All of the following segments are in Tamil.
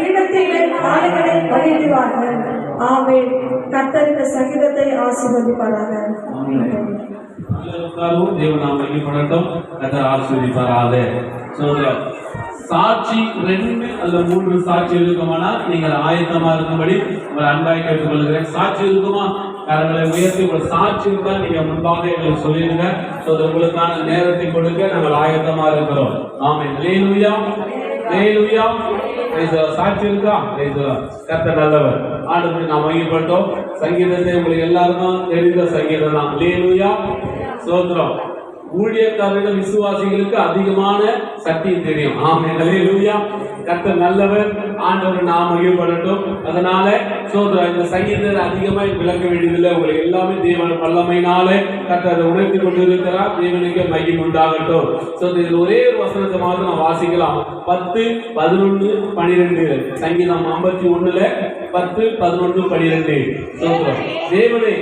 பீடத்திலே காலைகளை பலியிடுவார்கள். ஆமென். கர்த்தர் இந்த சங்கீதத்தை ஆசீர்வதிப்பாராக. தேவன் நாம் மகிமைப்படட்டும். கர்த்தர் ஆசீர்வதிப்பாராக. சாட்சி 2 அல்லது 3 சாட்சி இருக்குமானால் நீங்கள் ஆயத்தமா இருக்கும்படி உங்கள் அன்பாய் கேட்டுக்கொள்கிறேன். சாட்சி இருக்குமா? கரங்களை உயர்த்தி ஒரு சாட்சி இருந்தால் நீங்க முன்பாக எங்களுக்கு சொல்லிடுங்க. உங்களுக்கான நேரத்தை கொடுக்க நாங்கள் ஆயத்தமா இருக்கிறோம். ஆமென். அல்லேலூயா, அல்லேலூயா. சாட்சி இருக்கா? கர்த்தர் நல்லவர். ஆண்டவரை நாம் மகிமைப்பட்டோம். சங்கீதத்தை உங்களுக்கு எல்லாருக்கும் தெரிந்த சங்கீதம் தான். அல்லேலூயா, ஸ்தோத்திரம். ஊழியக்காரர்கள் விசுவாசிகளுக்கு அதிகமான சத்தியம் தெரியும். ஆமென். அல்லேலூயா. கர்த்தர் நல்லவர். ஆண்டவர் நாம் மகிமைப்படட்டும். அதனால இந்த சங்கீதத்தை அதிகமாக விளக்க வேண்டியதில்லை. உங்களுக்கு எல்லாமே தேவன் வல்லமையினாலே கர்த்தர் அதை உணர்த்தி கொண்டிருக்கிறார். தேவனுக்கு மகிமை உண்டாகட்டும். இதில் ஒரே ஒரு வசனத்தை மாத்திரம் நான் வாசிக்கலாம். 10, 11, 12 சங்கீதம் 51 10, 11, 12. தேவனை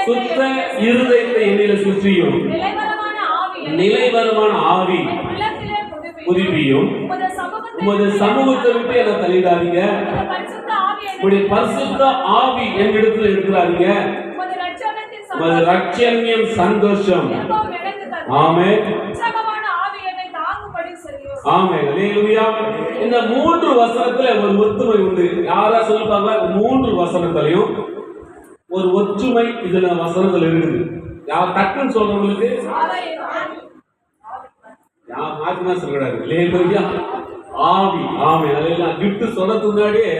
சுத்த இருதயத்தை என்னில சுற்றியும் நிலைவரமான ஆவி புதுப்பியும் உமது சமூகத்தை விட்டு என்ன தள்ளிடாதீங்க. உங்களுடைய பரிசுத்த ஆவி என்னிடத்தில் இருக்கிறாங்க. உமது ரட்சண்யம் சந்தோஷம். ஆமென், ஆமென். அல்லேலூயா. இந்த 3 வசனத்துல ஒரு ஒற்றுமை உண்டு. யாரா சொல்லுவாங்க? 3 வசனத்திலையும் ஒரு ஒற்றுமை இதுல வசனத்துல இருக்குது. யார் டக்குன்னு சொல்றவங்களுக்கு யார் மாத்தினா சொல்லக்கூடாது. இல்லையா? ஆவி. ஆமை. அதெல்லாம் கிஃப்ட் சொல்றதுக்கு முன்னாடியே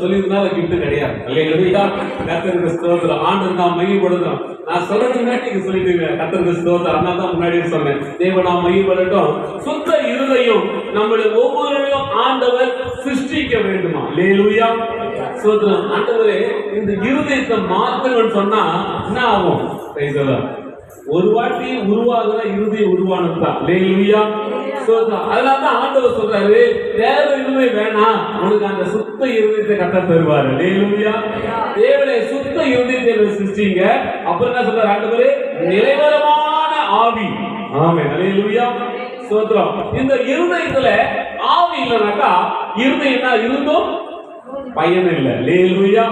சொல்லியிருந்தால கிஃப்ட் கிடையாது. இல்லையா? கர்த்தருக்கு ஸ்தோத்திரம். ஆண்டவர் நாம் மகிமைப்படுத்துறோம். நான் சொல்றதுக்கு முன்னாடி நீங்க சொல்லிட்டு கர்த்தருக்கு ஸ்தோத்திரம். அதனால தான் முன்னாடியே சொன்னேன். தேவன் நாம் மகிமைப்படட்டும். சுத்த இருதயம் நம்மளுடைய ஒவ்வொருவரையும் ஆண்டவர் சிருஷ்டிக்க வேண்டுமா? இல்லையா? ஸ்தோத்திரம். ஆண்டவரே இந்த இருதயத்தை மாத்தணும்னு சொன்னா என்ன ஆகும்? ஒரு வாட்டி உருவாகுற இறுதி உருவானதுதான். அல்லேலூயா. அதனாலதான் ஆண்டவர் சொல்றாரு, வேற எதுவுமே வேணாம், உனக்கு அந்த சுத்த இருதயத்தை கட்ட தருவாரு. அல்லேலூயா. தேவனே சுத்த இருதயத்தை சிருஷ்டிங்க. அப்புறம் என்ன சொல்றாரு ஆண்டவரே? நிலைவரமான ஆவி. ஆமென். அல்லேலூயா. ஸ்தோத்திரம். இந்த இருதயத்துல ஆவி இல்லைனாக்கா இருதயம் இருந்தும் பயன் இல்லை. அல்லேலூயா.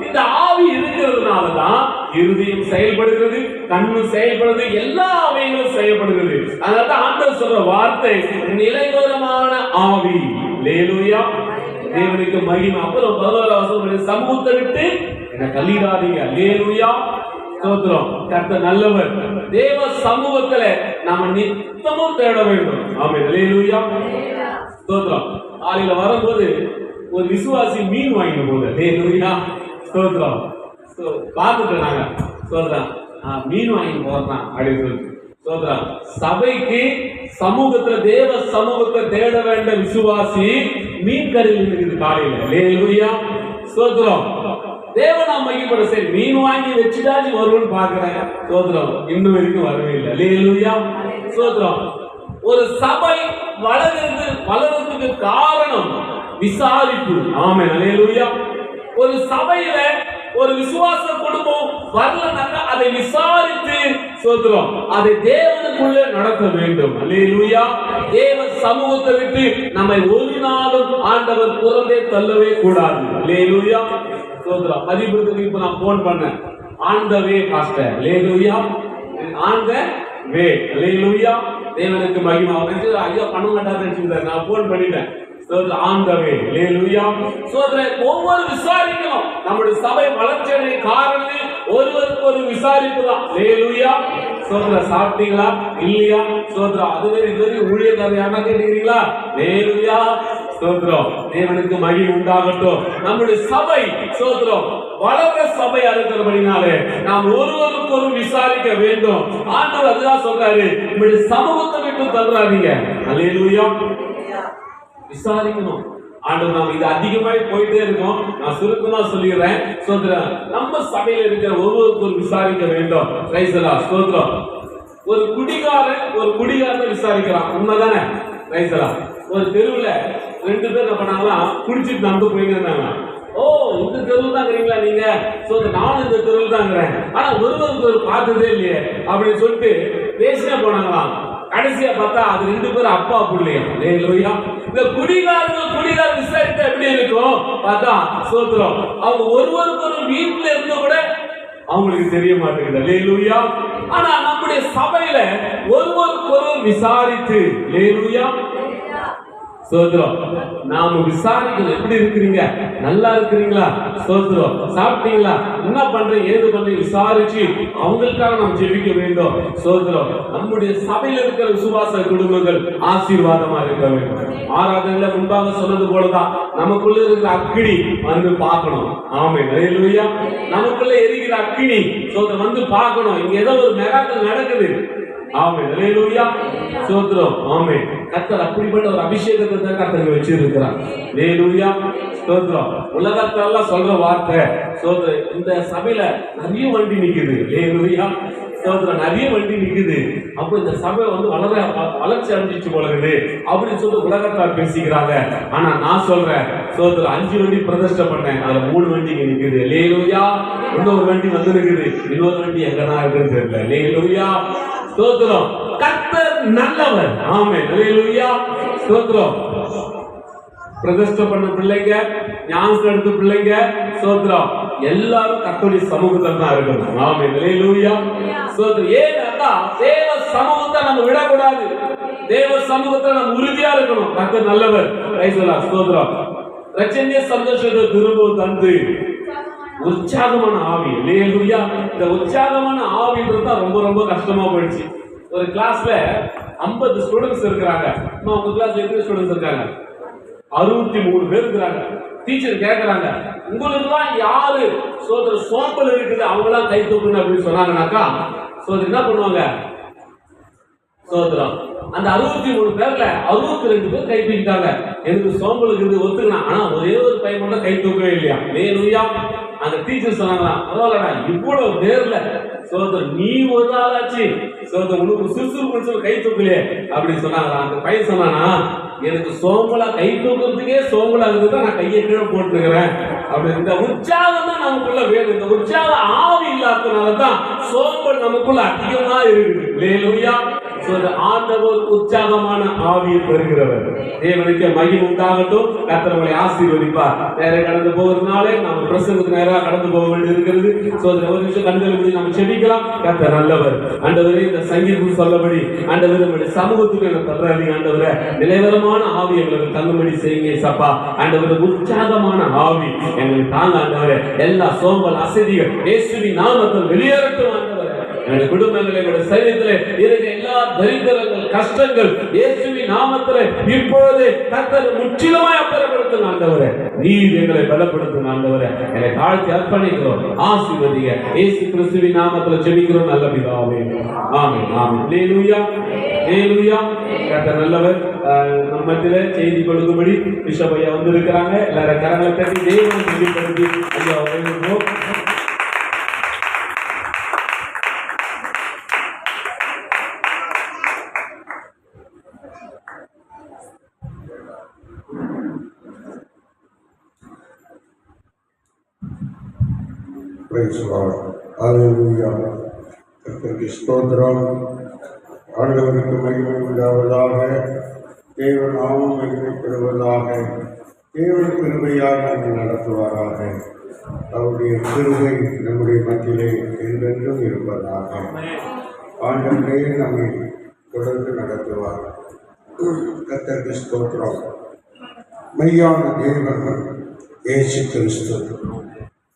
இந்த ஆவி இருக்கிறதுனாலதான் இருதயம் செயல்படுகிறது, கண்ணு செயல்படுது, எல்லா அவைகளும் செயல்படுகிறது. அதனால ஆண்டவர் சொல்ற வார்த்தை நிலைவரமான ஆவி. அல்லேலூயா. தேவனுக்கு மகிமை. அப்புறம் 11 வசனம், சமூகத்தை விட்டு என்ன தள்ளிடாதீங்க. அல்லேலூயா. ஸ்தோத்திரம். கர்த்தர் நல்லவர். தேவ சமூகத்துல நாம நித்தமும் தேட வேண்டும். ஆமென். அல்லேலூயா. ஸ்தோத்திரம். காலையில வரும்போது ஒரு விசுவாசி மீன் வாங்கிட்டு போகுது. அல்லேலூயா. ஸ்தோத்திரம். பார்த்துட்டு நாங்க சொல்றேன், மீன் வாங்கி போறான் அப்படின்னு சொல்லி சொல்றான். சபைக்கு சமூகத்துல தேவ சமூகத்தை தேட வேண்ட விசுவாசி மீன் கடையில் இருக்குது காலையில. அல்லேலூயா. ஸ்தோத்திரம். தேவனா மகிமைப்பட. சரி, மீன் வாங்கி வச்சுட்டாச்சு வருவோம்னு பாக்குறேன். ஸ்தோத்திரம். இன்னும் வரைக்கும் வரவே இல்லை. அல்லேலூயா. ஸ்தோத்திரம். ஒரு சபை வளர்றதுக்கு காரணம் விசாரிப்பு. ஆமென். அல்லேலூயா. ஒரு சபையில ஒரு விசுவாச குடும்பம் வரலனாக்க அதை விசாரித்து சொல்றோம், அதை தேவனுக்குள்ள நடத்த வேண்டும். அல்லேலூயா. தேவ சமூகத்தை விட்டு நம்மை ஒரு நாளும் ஆண்டவர் புறந்தே தள்ளவே கூடாது. அல்லேலூயா. சொல்றோம். பதிவுக்கு இப்ப நான் போன் பண்ணேன். ஆண்டவே பாஸ்டர். அல்லேலூயா. ஆண்ட வே. அல்லேலூயா. தேவனுக்கு மகிமை. ஐயா பண்ண மாட்டாருன்னு நான் போன் பண்ணிட்டேன். ஒவ்வொரு விசாரிக்கணும். நம்முடைய சபை வளர்ச்சியை காரணம் ஒருவருக்கு ஒரு விசாரிப்பு தான். அல்லேலூயா. சாப்பிட்டீங்களா இல்லையா? அதுவே இதுவரை ஊழியக்காரையான கேட்டீங்களா? அல்லேலூயா. தேவனுக்கு மகிமை உண்டாகட்டும். நம்முடைய சபை வளர்ற சபையா இருக்கிறபடினாலே நாம் ஒருவருக்கு ஒரு விசாரிக்க வேண்டும். ஆண்டவர் அதுதான் சொல்றாரு, நம்முடைய சமூகத்தை விட்டு தள்ளாதீங்க. அல்லேலூயா. விசாரிக்கணும். ஆண்டவர் நாம் இது அதிகமாய் போயிட்டே இருக்கோம். நான் சுருக்கமா சொல்லிடுறேன். நம்ம சபையில இருக்கிற ஒருவருக்கு ஒரு விசாரிக்க வேண்டும். ஒரு குடிகாரனை விசாரிக்கிறான். உண்மைதானே? ஒரு தெருவுல 2 பேர் என்ன பண்ணாங்களா, குடிச்சிட்டு நடந்து போயிட்டு இருந்தாங்க. ஓ, இந்த தெருவில் தான் இருக்கிறீங்களா நீங்க? நானும் இந்த தெருவில் தான் இருக்கிறேன். ஆனா ஒருவருக்கு ஒரு பார்த்ததே இல்லையே அப்படின்னு சொல்லிட்டு பேசினே போனாங்களாம். கடைசியா பார்த்தா அது 2 பேரும் அப்பா பிள்ளையா. இந்த குடிகாரர்கள் விசாரித்தா எப்படி இருக்கும் பார்த்தா சோத்திரம் அவங்க ஒருவருக்கு ஒரு வீட்டுல இருந்த கூட அவங்களுக்கு தெரிய மாட்டேங்குது. அல்லேலூயா. ஆனா நம்முடைய சபையில ஒருவருக்கு ஒருவர் விசாரித்து அல்லேலூயா சோத்திரம் நாம விசாரிக்கணும். எப்படி இருக்கிறீங்க, நல்லா இருக்கிறீங்களா, சோத்திரம் சாப்பிட்டீங்களா, என்ன பண்றீங்க, ஏது பண்றீங்க விசாரிச்சு அவங்களுக்காக நாம் ஜெபிக்க வேண்டும். சோத்திரம் நம்முடைய சபையில் இருக்கிற விசுவாச குடும்பங்கள் ஆசீர்வாதமா இருக்க வேண்டும். ஆராதனையில முன்பாக சொன்னது போலதான் நமக்குள்ள இருக்கிற அக்கினி வந்து பார்க்கணும். ஆமென். அல்லேலூயா. நமக்குள்ள எரிகிற அக்கினி சோத்திரம் வந்து பார்க்கணும். இங்க ஏதோ ஒரு மிராக்கிள் நடக்குது. ஆமென். அல்லேலூயா. ஸ்தோத்திரம். ஆமென். கர்த்தர் அப்படிப்பட்ட ஒரு அபிஷேகத்தை தான் கர்த்தர் வச்சிருக்கிறார். அல்லேலூயா. ஸ்தோத்திரம். உலகத்தெல்லாம் சொல்ற வார்த்தை ஸ்தோத்திரம் இந்த சபையில நிறைய வண்டி நிக்குது. அல்லேலூயா. ஸ்தோத்திரம் நிறைய வண்டி நிக்குது. அப்ப இந்த சபை வந்து வளர்ச்சி அடைஞ்சிச்சு போல இருக்குது அப்படின்னு சொல்லி உலகத்தார் பேசிக்கிறாங்க. ஆனா நான் சொல்றேன் ஸ்தோத்திரம் 5 வண்டி பிரதிஷ்டை பண்ணேன், அதுல 3 வண்டி நிக்குது. அல்லேலூயா. இன்னொரு வண்டி வந்து இருக்குது, இன்னொரு வண்டி எங்கன்னா இருக்குன்னு தெரியல. அல்லேலூயா. ஸ்தோத்திரம். கர்த்தர் நல்லவர். ஆமென். அல்லேலூயா. ஸ்தோத்திரம். பிரதிஷ்டை பண்ண பிள்ளைங்க, ஞானஸ்நானம் எடுத்த பிள்ளைங்க ஸ்தோத்திரம் எல்லாரும் கர்த்தருடைய சமூகத்துல தான் இருக்கணும். ஆமென். அல்லேலூயா. ஸ்தோத்திரம். ஏன்னா தேவ சமூகத்தை நம்ம விடக்கூடாது. தேவ சமூகத்தை நம்ம உறுதியா இருக்கணும். கர்த்தர் நல்லவர். Praise the Lord. ஸ்தோத்திரம். ரட்சணிய சந்தோஷத்தை திரும்ப தந்து உற்சாகமான ஆவி. அல்லேலூயா. இந்த உற்சாகமான ஆவின்றது தான் ரொம்ப ரொம்ப கஷ்டமா போயிடுச்சு. ஒரு கிளாஸ்ல 50 ஸ்டூடெண்ட்ஸ் இருக்கிறாங்க. உங்க கிளாஸ்ல எத்தனை ஸ்டூடெண்ட்ஸ் இருக்காங்க? 63 பேர் இருக்கிறாங்க. டீச்சர் கேட்கறாங்க, உங்களுக்கு எல்லாம் யாரு சோதர சோம்பல் இருக்குது அவங்க எல்லாம் கை தூக்குங்க அப்படின்னு சொன்னாங்கன்னாக்கா சோதரி என்ன பண்ணுவாங்க? சோதரம் அந்த 63 பேர்ல 62 பேர் கை தூக்கிட்டாங்க. எனக்கு சோம்பல் இருக்குது ஒத்துக்கலாம். ஆனா ஒரே ஒரு பையன் மட்டும் கை தூக்கவே இல்லையா. அல்லேலூயா. அந்த டீச்சர் சொன்னாங்களா, பரவாயில்லடா இவ்வளவு பேர்ல சோதர் நீ ஒரு ஆளாச்சு சோதர் உனக்கு சுறுசுறுப்பு கை தூக்கலையே அப்படின்னு சொன்னாங்களா. அந்த பையன் சொன்னானா, எனக்கு சோம்பலா கை தூக்குறதுக்கே சோம்பலா இருக்குதான் நான் கையை கீழே போட்டுக்கிறேன் அப்படின்னு. இந்த உற்சாகம் தான் நமக்குள்ள வேணும். இந்த உற்சாக ஆவி இல்லாதனாலதான் சோம்பல் நமக்குள்ள அதிகமா இருக்குது. அல்லேலூயா. ஆண்டவர் உற்சாகமான ஆவியை பெறுகிறவர். தேவனுக்கு மகிமை உண்டாகட்டும். கர்த்தர் உங்களை ஆசீர்வதிப்பார். நேரே கடந்து போகிறதுனாலே நம்ம பிரசங்கத்துக்கு நேராக கடந்து போக வேண்டி இருக்கிறது. ஒரு நிமிஷம் கண்களை மூடி நம்ம செபிக்கலாம். கர்த்தர் நல்லவர். ஆண்டவரே இந்த சங்கீதம் சொல்லபடி ஆண்டவர் நம்முடைய சமூகத்துக்கு எனக்கு தர்றாதீங்க. ஆண்டவரே நிலைவரமான ஆவி எங்களுக்கு தங்கும்படி செய்யுங்க சப்பா. ஆண்டவர் உற்சாகமான ஆவி எங்களுக்கு தாங்க. ஆண்டவரே எல்லா சோம்பல் அசதிகள் இயேசுவின் நாமத்தில் வெளியேறட்டும். ஆண்டவரே என்னுடைய குடும்பங்களை என்னுடைய சரீரத்திலே இருக்கிற எல்லா தரித்திரங்கள் கஷ்டங்கள் இயேசுவின் நாமத்திலே இப்பொழுது கர்த்தர் முற்றிலுமாய் அப்புறப்படுத்தும். ஆண்டவரே நீர் எங்களை பலப்படுத்தும். ஆண்டவரே என்னை தாழ்த்தி அர்ப்பணிக்கிறோம். ஆசீர்வதிங்க. இயேசு கிறிஸ்துவின் நாமத்தில் ஜெபிக்கிறோம் நல்ல பிதாவே. ஆமென். ஆமென். அல்லேலூயா. அல்லேலூயா. கர்த்தர் நல்லவர். நம்ம மத்தியிலே செய்தி கொடுக்கும்படி பிஷப் ஐயா வந்து இருக்கிறாங்க. எல்லாரும் கரங்களை தட்டி தேவனை மகிமைப்படுத்தி ஐயா வரவேற்போம். Praise the Lord. Hallelujah. கர்த்தருக்கு ஸ்தோத்திரம். ஆண்டவருக்கு மகிமை உண்டாவதாக. தேவ நாமம் மகிமைப்படுவதாக. தேவன் கிருபையாக நம்மை நடத்துவாராக. அவருடைய கிருபை நம்முடைய மத்தியிலே என்றென்றும் இருப்பதாக. ஆண்டவரே நம்மை தொடர்ந்து நடத்துவார். கர்த்தருக்கு ஸ்தோத்திரம். மெய்யான தேவன் இயேசு கிறிஸ்து,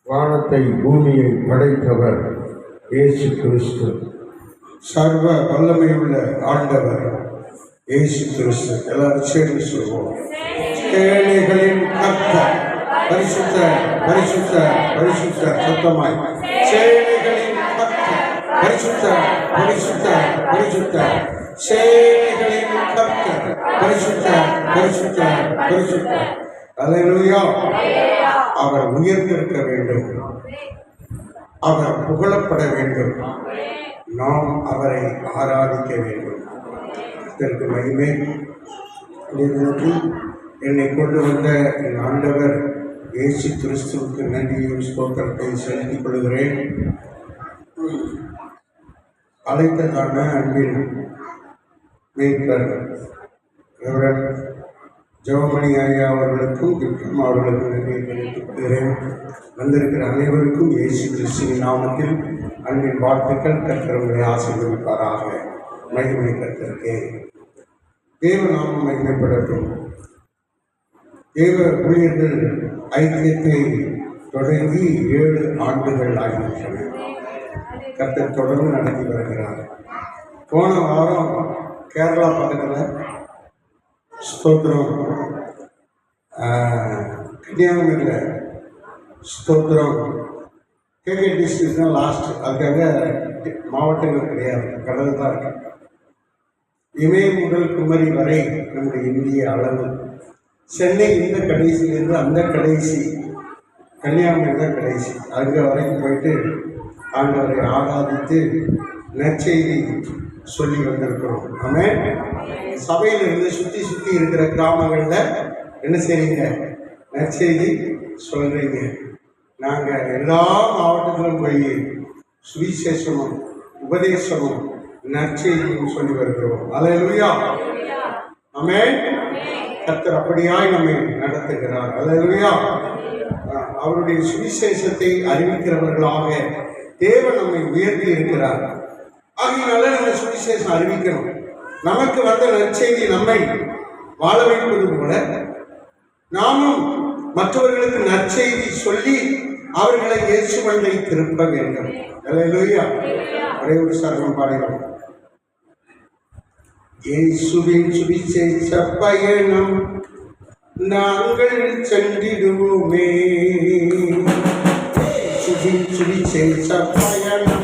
வானத்தை பூமியை படைத்தவர் இயேசு கிறிஸ்து, சர்வ வல்லமையுள்ள ஆண்டவர் இயேசு கிறிஸ்து. எல்லாரும் சேர்ந்து சொல்வோம். சேனைகளின் கர்த்தர் பரிசுத்த பரிசுத்த பரிசுத்த சத்தமாய். சேனைகளின் கர்த்தர் பரிசுத்த பரிசுத்த பரிசுத்த. சேனைகளின் கர்த்தர் பரிசுத்த பரிசுத்த பரிசுத்த. அல்லேலூயா. அவர் உயர்ந்திருக்க வேண்டும். அவர் புகழப்பட வேண்டும். நாம் அவரை ஆராதிக்க வேண்டும். இதற்கு மகிமை. என்னை கொண்டு வந்த என் ஆண்டவர் இயேசு கிறிஸ்துவுக்கு நன்றியும் ஸ்தோத்திரத்தை செலுத்திக் கொள்கிறேன். அழைத்ததான அன்பின் மேய்ப்பர் ரெவரண்ட் ஜெபமணி ஐயா அவர்களுக்கும் விக்ரம் அவர்களுக்கும் நன்றியை தெரிவித்துக்கிறேன். வந்திருக்கிற அனைவருக்கும் இயேசு கிறிஸ்துவின் நாமத்தில் அன்பின் வாழ்த்துக்கள். கர்த்தரை ஆசீர்வதிப்பாராக. மகிமை கர்த்தருக்கே. தேவ நாமம் மகிமைப்படட்டும். தேவ ஊழியர்கள் ஐக்கியத்தை தொடங்கி 7 ஆண்டுகள் ஆகிவிட்டன. கர்த்தர் தொடர்ந்து நடத்தி வருகிறார். போன வாரம் கேரளா பக்கத்தில் ஸ்தோத்திரம், கன்னியாகுமரியில் ஸ்தோத்திரம், கேகே டிஸ்ட்ரிக்ட் தான் லாஸ்ட். அதுக்காக மாவட்டங்கள் கிடையாது, கடல் தான் இருக்கு. இமயம் முதல் குமரி வரை நம்முடைய இந்திய அளவு. சென்னை இந்த கடைசியிலிருந்து அந்த கடைசி கன்னியாகுமரி தான் கடைசி. அங்கே வரைக்கும் போயிட்டு ஆண்டவரை ஆராதித்து நற்செய்தி சொல்லி வந்திருக்கிறோம். ஆமென். சபையிலிருந்து சுற்றி சுற்றி இருக்கிற கிராமங்களில் என்ன செய்றீங்க? நற்செய்தி சொல்கிறீங்க. நாங்கள் எல்லா மாவட்டத்திலும் போய் சுவிசேஷமும் உபதேசமும் நற்செய்தியும் சொல்லி வருகிறோம். அல்லேலூயா. ஆமென். கர்த்தர் அப்படியாய் நம்மை நடத்துகிறார். அல்லேலூயா. அவருடைய சுவிசேஷத்தை அறிவிக்கிறவர்களாக தேவன் நம்மை உயர்த்தி இருக்கிறார். ஆகையினால நம்ம சுவிசேஷம் அறிவிக்கணும். நமக்கு வந்த நற்செய்தி நம்மை வாழ வைப்பது போல நாமும் மற்றவர்களுக்கு நற்செய்தி சொல்லி அவர்களை இயேசுவை திருப்ப வேண்டும். அல்லேலூயா. ஒரே ஒரு சரணம் பாடுகிறோம். இயேசுவின் சுவிசேஷ பயணம் நாங்கள் சென்றிடுவோமே. இயேசுவின் சுவிசேஷ பயணம்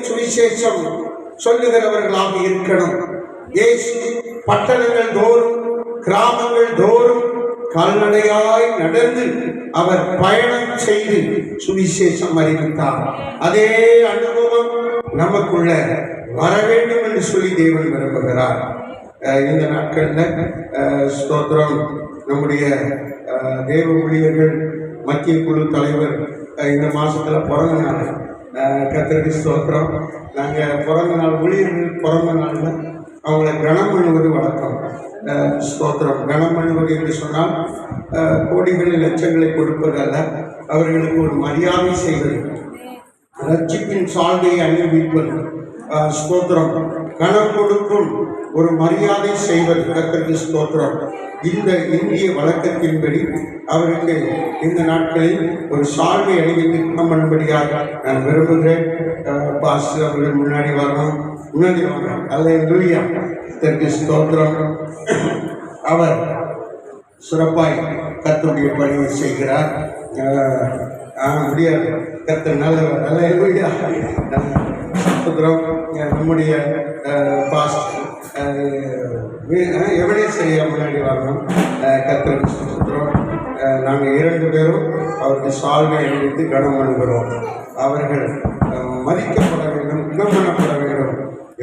சுவிசேஷம் சொல்லுகிறவர்களாக இருக்கணும். இயேசு பட்டணங்கள் தோறும் கிராமங்கள் தோறும் கால்நடையாய் நடந்து அவர் பயணம் செய்து சுவிசேஷம் அறிவித்தார். அதே அனுபவம் நமக்குள்ள வர வேண்டும் என்று சொல்லி தேவன் விரும்புகிறார். இந்த நாட்களில் ஸ்தோத்திரம், நம்முடைய தேவ ஊழியர்கள் மத்திய குழு தலைவர் இந்த மாசத்துல பிறந்த நாள். கர்த்தருக்கு ஸ்தோத்திரம். நாங்கள் பிறந்த நாள் ஊழியர்கள் பிறந்த நாளில் அவங்களை கனம் பண்ணுவது வழக்கம். ஸ்தோத்திரம். கனம் பண்ணுவது என்று சொன்னால் கோடிகளில் லட்சங்களை கொடுப்பதல்ல, அவர்களுக்கு ஒரு மரியாதை செய்வது, ரட்சிப்பின் சால்வையை அணிவிப்பது. ஸ்தோத்திரம். கனம் கொடுக்கும் ஒரு மரியாதை செய்வது கர்த்தருக்கு ஸ்தோத்திரம். இந்த இந்திய வழக்கத்தின்படி அவருக்கு இந்த நாட்களில் ஒரு சால்வை அணிவித்து குணம் பண்ணும்படியாக நான் விரும்புகிறேன். பாஸ்டர் அவர்கள் முன்னாடி வரணும், முன்னாடி வரணும். அல்லேலூயா, கர்த்தருக்கு ஸ்தோத்திரம். அவர் சிறப்பாய் கர்த்தருடைய பணியை செய்கிறார். முடியாது, கர்த்தர் நல்லவர். அல்லேலூயா, ஸ்தோத்திரம். நம்முடைய பாஸ்டர் எவனே சரியா முன்னாடி வரணும். கர்த்தருக்கு ஸ்தோத்திரம். நாங்கள் 2 பேரும் அவருக்கு சால்வை அணிவித்து கனம் பண்ணுகிறோம். அவர்கள் மதிக்கப்பட வேண்டும், குணம் பண்ணப்பட வேண்டும்.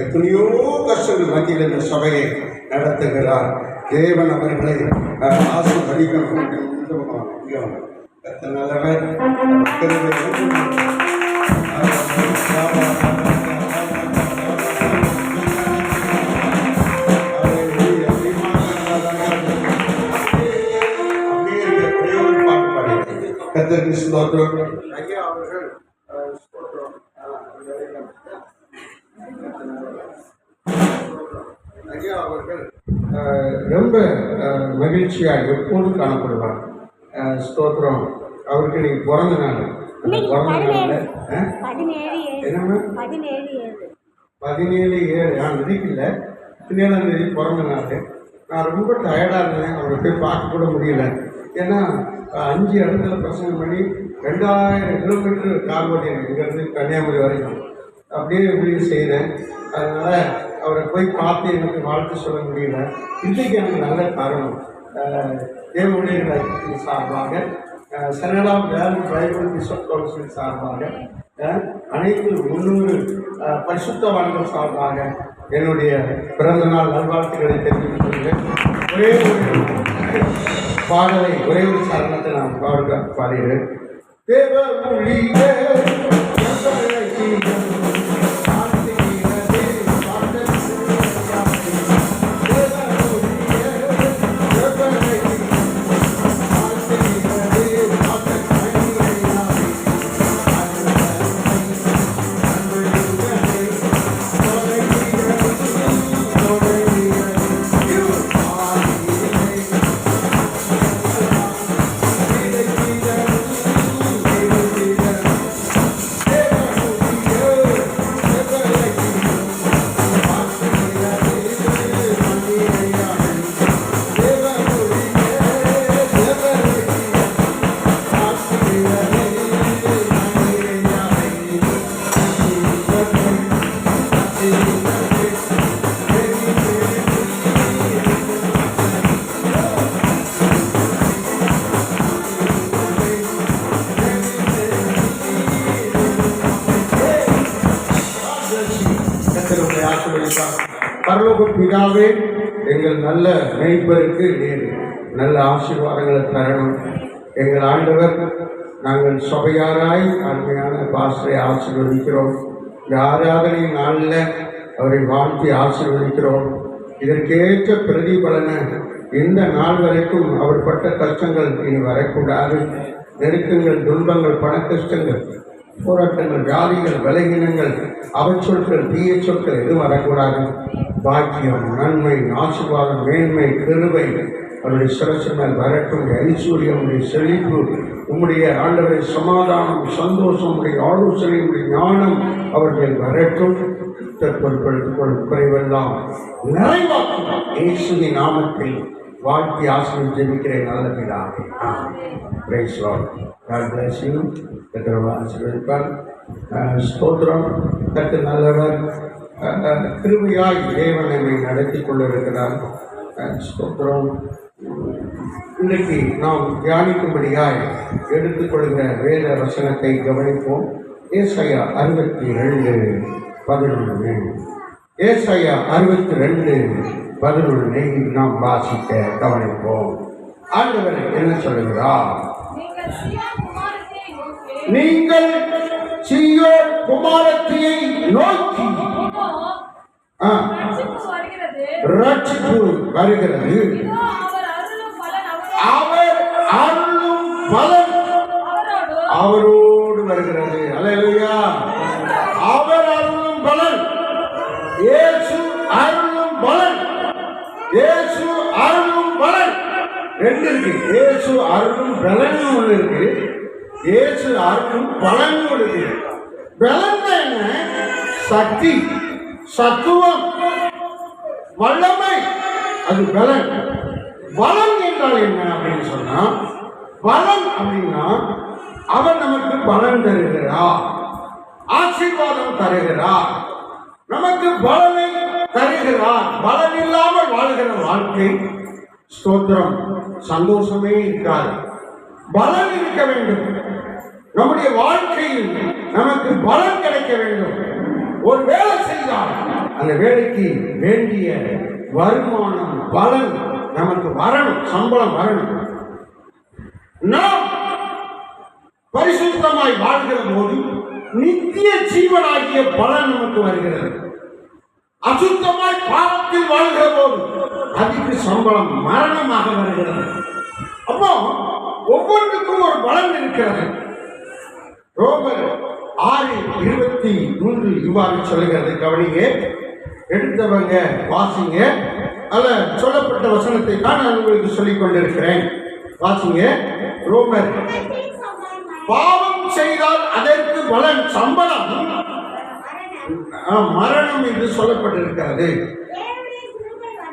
எத்தனையோ கஷ்டங்கள் மத்தியில் இந்த சபையை நடத்துகிறார். தேவன் அவர்களை ஆசீர்வதிக்கணும். கர்த்தர் நல்லவர். கர்த்தருக்கு ஸ்தோத்திரம். ஐயா அவர்கள் ஐயா அவர்கள் ரொம்ப மகிழ்ச்சியாக எப்போதும் காணப்படுவார். ஸ்தோத்திரம். அவருக்கு நீ பிறந்த நாள், பிறந்த நாள் என்னன்னா 17/7 விதிக்கல, 17ஆம் தேதி பிறந்த நாள். நான் ரொம்ப டயர்டாக இருந்தேன், அவரை போய் பார்க்க கூட முடியல. ஏன்னா 5 இடத்துல பிரசங்கம் பண்ணி 2000 கிலோமீட்டர் கால் ஓட்டினேன், இங்கேருந்து கன்னியாகுமரி வரைக்கும். அப்படியே இப்படி செய்கிறேன். அதனால் அவரை போய் பார்த்து எனக்கு வாழ்த்து சொல்ல முடியல. இன்றைக்கு எனக்கு நல்ல காரணம். தேவனுடைய சார்பாக, Senate of World Bible Bishop Council சார்பாக, அனைத்து 300 பரிசுத்தவான்கள் சார்பாக என்னுடைய பிறந்த நாள் நல்வாழ்த்துக்களை தெரிவித்துக் கொள்கிறேன். ஒரே ஒரு பாடலை, ஒரே ஒரு சரணத்தை நான் பாடுகிறேன். பரலோக பிதாவே, எங்கள் நல்ல மேய்ப்பருக்கு நீர் நல்ல ஆசீர்வாதங்களை தரணும். எங்கள் ஆண்டவர், நாங்கள் சபையாராய் அருமையான பாஸ்டரை ஆசீர்வதிக்கிறோம். இந்த ஆராதனை நாளில் அவரை வாழ்த்தி ஆசீர்வதிக்கிறோம். இதற்கேற்ற பிரதிபலனை இந்த நாள் வரைக்கும் அவர் பட்ட கஷ்டங்கள் இனி வரக்கூடாது. நெருக்கங்கள், துன்பங்கள், பண கஷ்டங்கள், போராட்டங்கள், வியாதிகள், பலகீனங்கள், அவச்சொற்கள், தீய சொற்கள் எதுவும் வரக்கூடாது. பாக்கியம், நன்மை, ஆசீர்வாதம், மேன்மை, கிருபை அவருடைய சிரசு மேல் வரட்டும். ஐஸ்வர்யம், உடைய செழிப்பு, உம்முடைய ஆண்டவரை சமாதானம், சந்தோஷம், உடைய ஆலோசனை, உடைய ஞானம் அவர்கள் வரட்டும். குறைவெல்லாம் நிறைவாக்கும் இயேசுவின் நாமத்தில் வாழ்த்தி ஆசீர்வதித்து ஜெபிக்கிறேன் நல்ல பிதாவே. Praise Lord. God bless you. கர்த்தர் ஆசீர்வதிப்பார். ஸ்தோத்திரம். கர்த்தர் நல்லவர். கிருபையாய் தேவன் நம்மை நடத்தி கொண்டிருக்கிறார். ஸ்தோத்திரம். இன்றைக்கு நாம் தியானிக்கும்படியாய் எடுத்துக்கொள்கிற வேத வசனத்தை கவனிப்போம். ஏசாயா 62:11. ஏசாயா 62:11 நாம் வாசிக்க கவனிப்போம். ஆண்டவர் என்ன சொல்லுகிறார்? நீங்கள் சீயோன் குமாரத்தியை நோக்கி ரட்சிப்பு வருகிறது, அவர் அருளும் பலன் அவரோடு வருகிறது. அல்லேலூயா. அவர் அருளும் பலன் இயேசு இருக்கு. இயேசு அருளும் பலன் ஒன்று இருக்கு, இயேசு அருளும் பலன் இருக்கு. பலன் என்ன? சக்தி, சத்துவம், வல்லமை, அது பலன். பலன் என்றால் என்ன அப்படின்னு சொன்னா, பலன் அப்படின்னா அவர் நமக்கு பலன் தருகிறார், ஆசீர்வாதம் தருகிறார், நமக்கு பலனை தருகிறார். பலன் இல்லாமல் வாழ்கிற வாழ்க்கை ஸ்தோத்திரம் சந்தோஷமே இருக்காது. பலன் இருக்க வேண்டும். நம்முடைய வாழ்க்கையில் நமக்கு பலன் கிடைக்க வேண்டும். ஒரு வேலை செய்தால் அந்த வேலைக்கு வேண்டிய வருமானம், பலன் நமக்கு வரணும், சம்பளம் வரணும். நாம் பரிசுத்தமாய் வாழ்கிற போது நித்திய ஜீவனாகிய பலன் நமக்கு வருகிறது. அசுத்தமாய் பாவத்தில் வாழ்கிற போது அதுக்கு சம்பளம் மரணமாக வருகிறது. அப்போ ஒவ்வொன்றுக்கும் ஒரு பலன் இருக்கிறது. ரோமர் 6:23 இவ்வாறு சொல்லுகிறது. கவனிங்க, எடுத்தவங்க வாசிங்க. அல்ல, சொல்லப்பட்ட வசனத்தை தான் நான் உங்களுக்கு சொல்லிக் கொண்டிருக்கிறேன். வாசிங்க. ரோமர், பாவம் செய்தால் அதற்கு பலன் சம்பளம் மரணம் என்று சொல்லப்பட்டிருக்கிறது.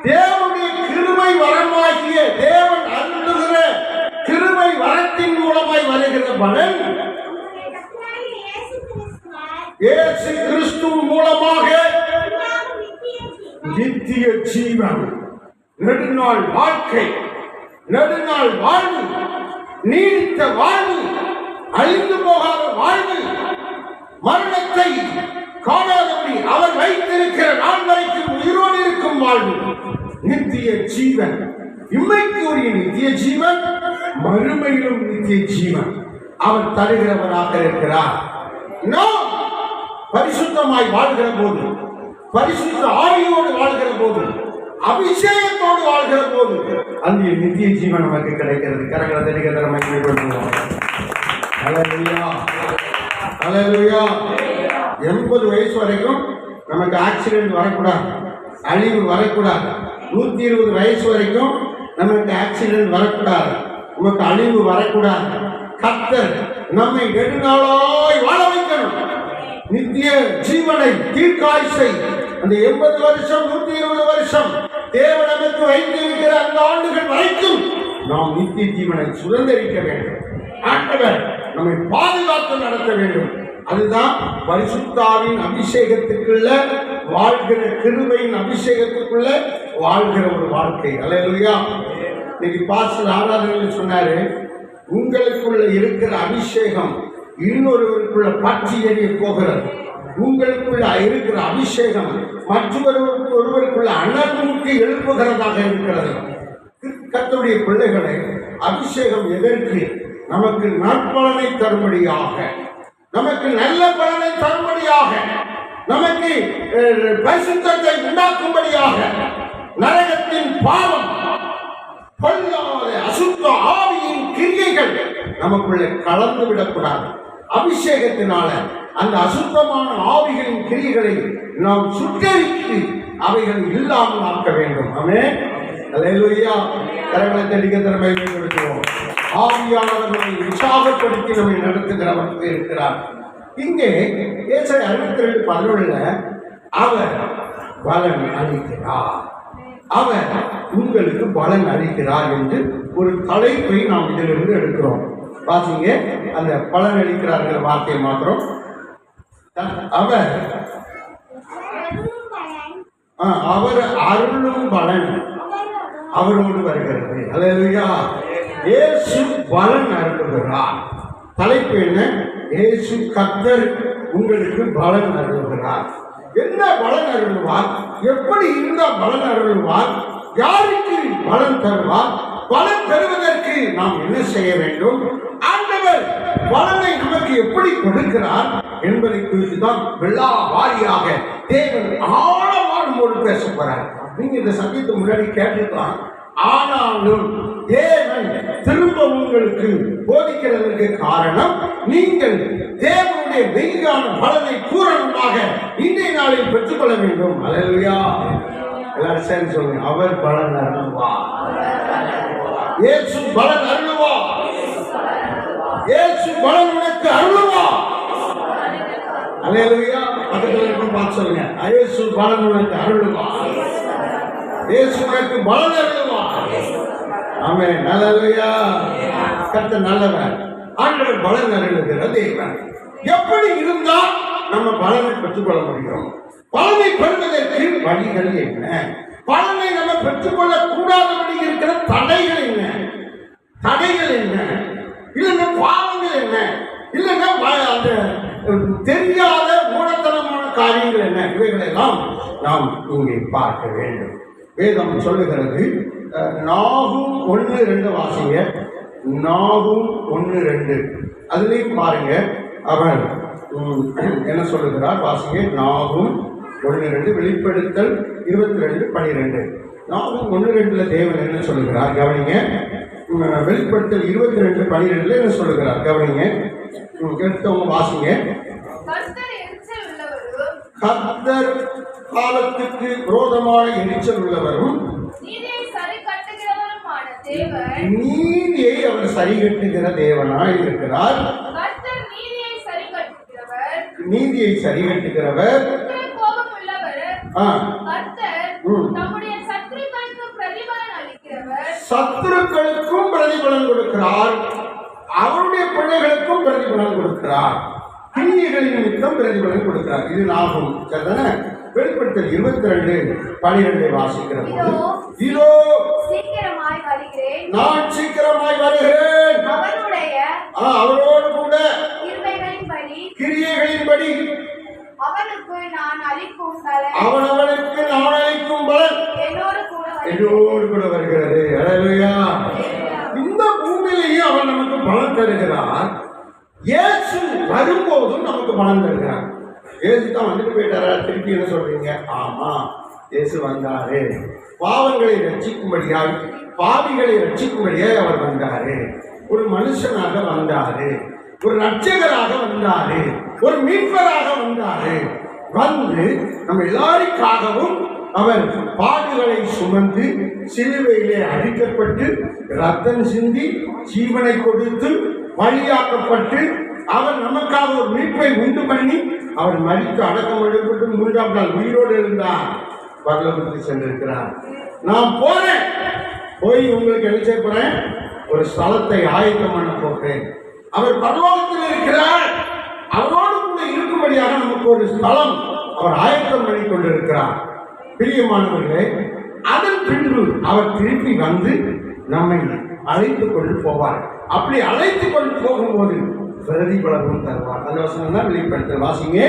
தேவனுடைய கிருபை வரமாகிய தேவன் அருளுகிற கிருபை வரத்தின் மூலமாய் வருகிற பலன் இயேசு கிறிஸ்து மூலமாக நித்திய ஜீவன், நெடுநாள் வாழ்க்கை, நெடுநாள் வாழ்வு, நீடித்த வாழ்வு, அழிந்து போகாத வாழ்வு, மரணத்தை காணாதபடி அவர் வைத்திருக்கிற நாள் வரைக்கும் உயிரோடு இருக்கும் வாழ்வு, நித்திய ஜீவன். இம்மைக்கு உரிய நித்திய ஜீவன், மறுமையிலும் நித்திய ஜீவன் அவர் தருகிறவராக இருக்கிறார். நாம் பரிசுத்தமாய் வாழ்கிற போது, பரிசுத்த ஆவியோடு வாழ்கிற போது, அபிஷேகத்தோடு வாழ்கிற போது அந்த நித்திய ஜீவன் நமக்கு கிடைக்கிறது. கரங்களை தெரிகிற மகிமைப்படுத்துவோம். ஹல்லேலூயா, ஹல்லேலூயா. 80 வயசு வரைக்கும் நமக்கு ஆக்சிடென்ட் வரக்கூடாது, அழிவு வரக்கூடாது. 120 வயசு வரைக்கும் நமக்கு ஆக்சிடென்ட் வரக்கூடாது, நமக்கு அழிவு வரக்கூடாது. கர்த்தர் நம்மை நெடுநாளாய் வாழ வைக்கணும். நித்திய ஜீவனை, தீர்க்காயுசை, அந்த 80 வருஷம் 120 வருஷம் தேவன் நமக்கு வைத்திருக்கிற அந்த ஆண்டுகள் வரைக்கும் நாம் நித்திய ஜீவனை சுதந்திரிக்க வேண்டும். ஆண்டவர் நம்மை பாதுகாத்து நடத்த வேண்டும். அதுதான் பரிசுத்தாவின் அபிஷேகத்துக்குள்ள வாழ்கிற, கிருபையின் அபிஷேகத்துக்குள்ள வாழ்கிற ஒரு வாழ்க்கை. அல்லேலூயா. இன்னைக்கு பாஸ்டர் ஆராதனையில் சொன்னாரு, உங்களுக்குள்ள இருக்கிற அபிஷேகம் இன்னொருவருக்குள்ள பற்றி எறிய போகிறது. உங்களுக்குள்ள இருக்கிற அபிஷேகம் ஒருவருக்குள்ள அனர்வுக்கு எழுப்புகிறதாக இருக்கிறது. கர்த்தருடைய பிள்ளைகளை, அபிஷேகம் எதற்கு? நமக்கு நற்பலனை தரும்படியாக, நமக்கு நல்ல பலனை தரும்படியாக, நமக்கு பரிசுத்தத்தை உண்டாக்கும்படியாக. நரகத்தின் பாவம், பொல்லாத அசுத்த ஆவியின் கிரியைகள் நமக்குள்ளே கலந்து விடக்கூடாது. அபிஷேகத்தினால அந்த அசுத்தமான ஆவிகளின் கிரியைகளை நாம் சுட்டரித்து அவைகளை இல்லாமல் ஆக்க வேண்டும். ஆமென். அல்லேலூயா. கரங்களை தட்டிக்க திறமை மேம்படுத்துவோம். ஆவியானவர் நம்மை உற்சாகப்படுத்தி நம்மை நடத்துகிறவர்கள் இருக்கிறார். இங்கே ஏசாயா 62:11 அவர் பலன் அளிக்கிறார், அவர் உங்களுக்கு பலன் அளிக்கிறார் என்று ஒரு தலைப்பை நாம் இதிலிருந்து எடுக்கிறோம். பாத்தீங்க, அந்த பலன் அளிக்கிறார்கள் வார்த்தையை மாத்திரம். அவர் அருளும் பலன் அவரோடு வருகிறது. அல்லேலூயா. இயேசு பலன் அருளுகிறார். தலைப்பு என்ன? இயேசு கர்த்தர் உங்களுக்கு பலன் அருளுகிறார். என்ன பலன் அருள்வார்? எப்படி இருந்தால் பலன் அருள்வார்? யாருக்கு பலன் தருவார்? பலன் பெறுவதற்கு நாம் என்ன செய்ய வேண்டும்? ஆண்டவர் பலனை நமக்கு எப்படி கொடுக்கிறார் என்பதை குறித்து தான் எல்லா வாரியாக தேவன் ஆழமானோடு பேச போறார். நீங்க இந்த சத்தியத்தை முன்னாடி கேட்டுக்கலாம். ஆனாலும் தேவன் திரும்ப உங்களுக்கு போதிக்கிறதற்கு காரணம், நீங்கள் தேவனுடைய மெய்யான பலனை பூரணமாக இன்றைய நாளில் பெற்றுக்கொள்ள வேண்டும். அல்லேலூயா. எல்லாரும் சேர்ந்து சொல்லுங்க, அவர் பலன் அருள்வார். இயேசு பலன் அருளுவா. இயேசு பலன் உனக்கு அருளுவா. அல்லேலூயா. பக்கத்துல இருக்கும் பார்த்து சொல்லுங்க, இயேசு பலன் உனக்கு அருளுவா. இயேசு உனக்கு பலன் அருளுவா. ஆமென். அல்லேலூயா. கர்த்தர் நல்லவர். ஆண்டவர் பலன் அருளுகிற தேவன். எப்படி இருந்தா நம்ம பலனை பெற்றுக்கொள்ள முடியும்? பலனை பெறுவதற்கு வழிகள் என்ன? பலனை நம்ம பெற்றுக்கொள்ள கூடாதபடி இருக்கிற தடைகள் என்ன? தடைகள் என்ன? இல்லைன்னா பாவங்கள் என்ன? இல்லைன்னா அந்த தெரியாத மூடத்தனமான காரியங்கள் என்ன? இவைகளெல்லாம் நாம் இங்கே பார்க்க வேண்டும். வேதம் சொல்லுகிறது, நாகும் 1:2 வாசிங்க. நாகும் 1:2 அதுலேயும் பாருங்க, அவர் என்ன சொல்லுகிறார் வாசிங்க. நாகும் 1:2, வெளிப்படுத்தல் 22:12. நாகும் 1:2 தேவன் என்ன சொல்லுகிறார் கவனிங்க. வெளிப்படுத்தல் 22:12 என்ன சொல்லுகிறார் கவனிங்க. எடுத்தவங்க வாசிங்க. கர்த்தர் காலத்துக்கு விரோதமான எரிச்சல் உள்ளவரும் நீதியை அவர் சரி கட்டுகிற தேவனாய் இருக்கிறார். நீதியை சரி கட்டுகிறவர், சத்துருக்களுக்கும் பிரதிபலன் கொடுக்கிறார், அவருடைய பிள்ளைகளுக்கும் பிரதிபலன் கொடுக்கிறார், கிரியைகளின் நிமித்தம் பிரதிபலன் கொடுக்கிறார். இது நாகும். சரிதானே? வெளிப்படுத்தல் 22:12 வாசிக்கிற போது, இதோ நான் சீக்கிரமாய் வருகிறேன், அவரோடு கூட கிரியைகளின்படி அவனவனுக்கு நான் அளிக்கும் பலன் என்னோடு கூட வருகிறது. அல்லேலூயா. இந்த பூமியிலேயே அவன் நமக்கு பலன் தருகிறார். இயேசு வரும்போதும் நமக்கு பலன் தருகிறார். இயேசு தான் வந்துட்டு போயிட்டாரா? திருப்பி என்ன சொல்றீங்க? ஆமா, இயேசு வந்தாரு. பாவங்களை ரட்சிக்கும்படியால், பாவிகளை ரட்சிக்கும்படியாய் அவர் வந்தாரு. ஒரு மனுஷனாக வந்தாரு, ஒரு ரட்சகராக வந்தாரு, ஒரு மீட்பராக வந்தாரு. வந்து நம்ம எல்லாருக்காகவும் அவர் பாடுகளை சுமந்து சிலுவையிலே அடிக்கப்பட்டு ரத்தம் சிந்தி ஜீவனை கொடுத்து வழியாக்கப்பட்டு அவர் நமக்காக ஒரு மீட்பை உண்டு பண்ணி அவர் மரித்து அடக்கம் எடுக்கப்பட்டு 3ஆம் நாள் உயிரோடு இருந்தார். பரலோகத்துக்கு சென்றிருக்கிறார். நான் போறேன், போய் உங்களுக்கு என்ன செய்ய போறேன்? ஒரு ஸ்தலத்தை ஆயத்தம் பண்ண போகிறேன். அவர் பரலோகத்தில் இருக்கிறார். அவரோடு கூட இருக்கும்படியாக நமக்கு ஒரு ஸ்தலம் அவர் ஆயத்தம் பண்ணி கொண்டிருக்கிறார். பிரியமானவர்களே, அதன் பின்பு அவர் திருப்பி வந்து நம்மை அழைத்துக் கொண்டு போவார். அப்படி அழைத்துக் கொண்டு போகும்போது பிரதிபலனும் தருவார். அந்த வசனம் தான் வெளிப்படுத்தல். வாசிங்க.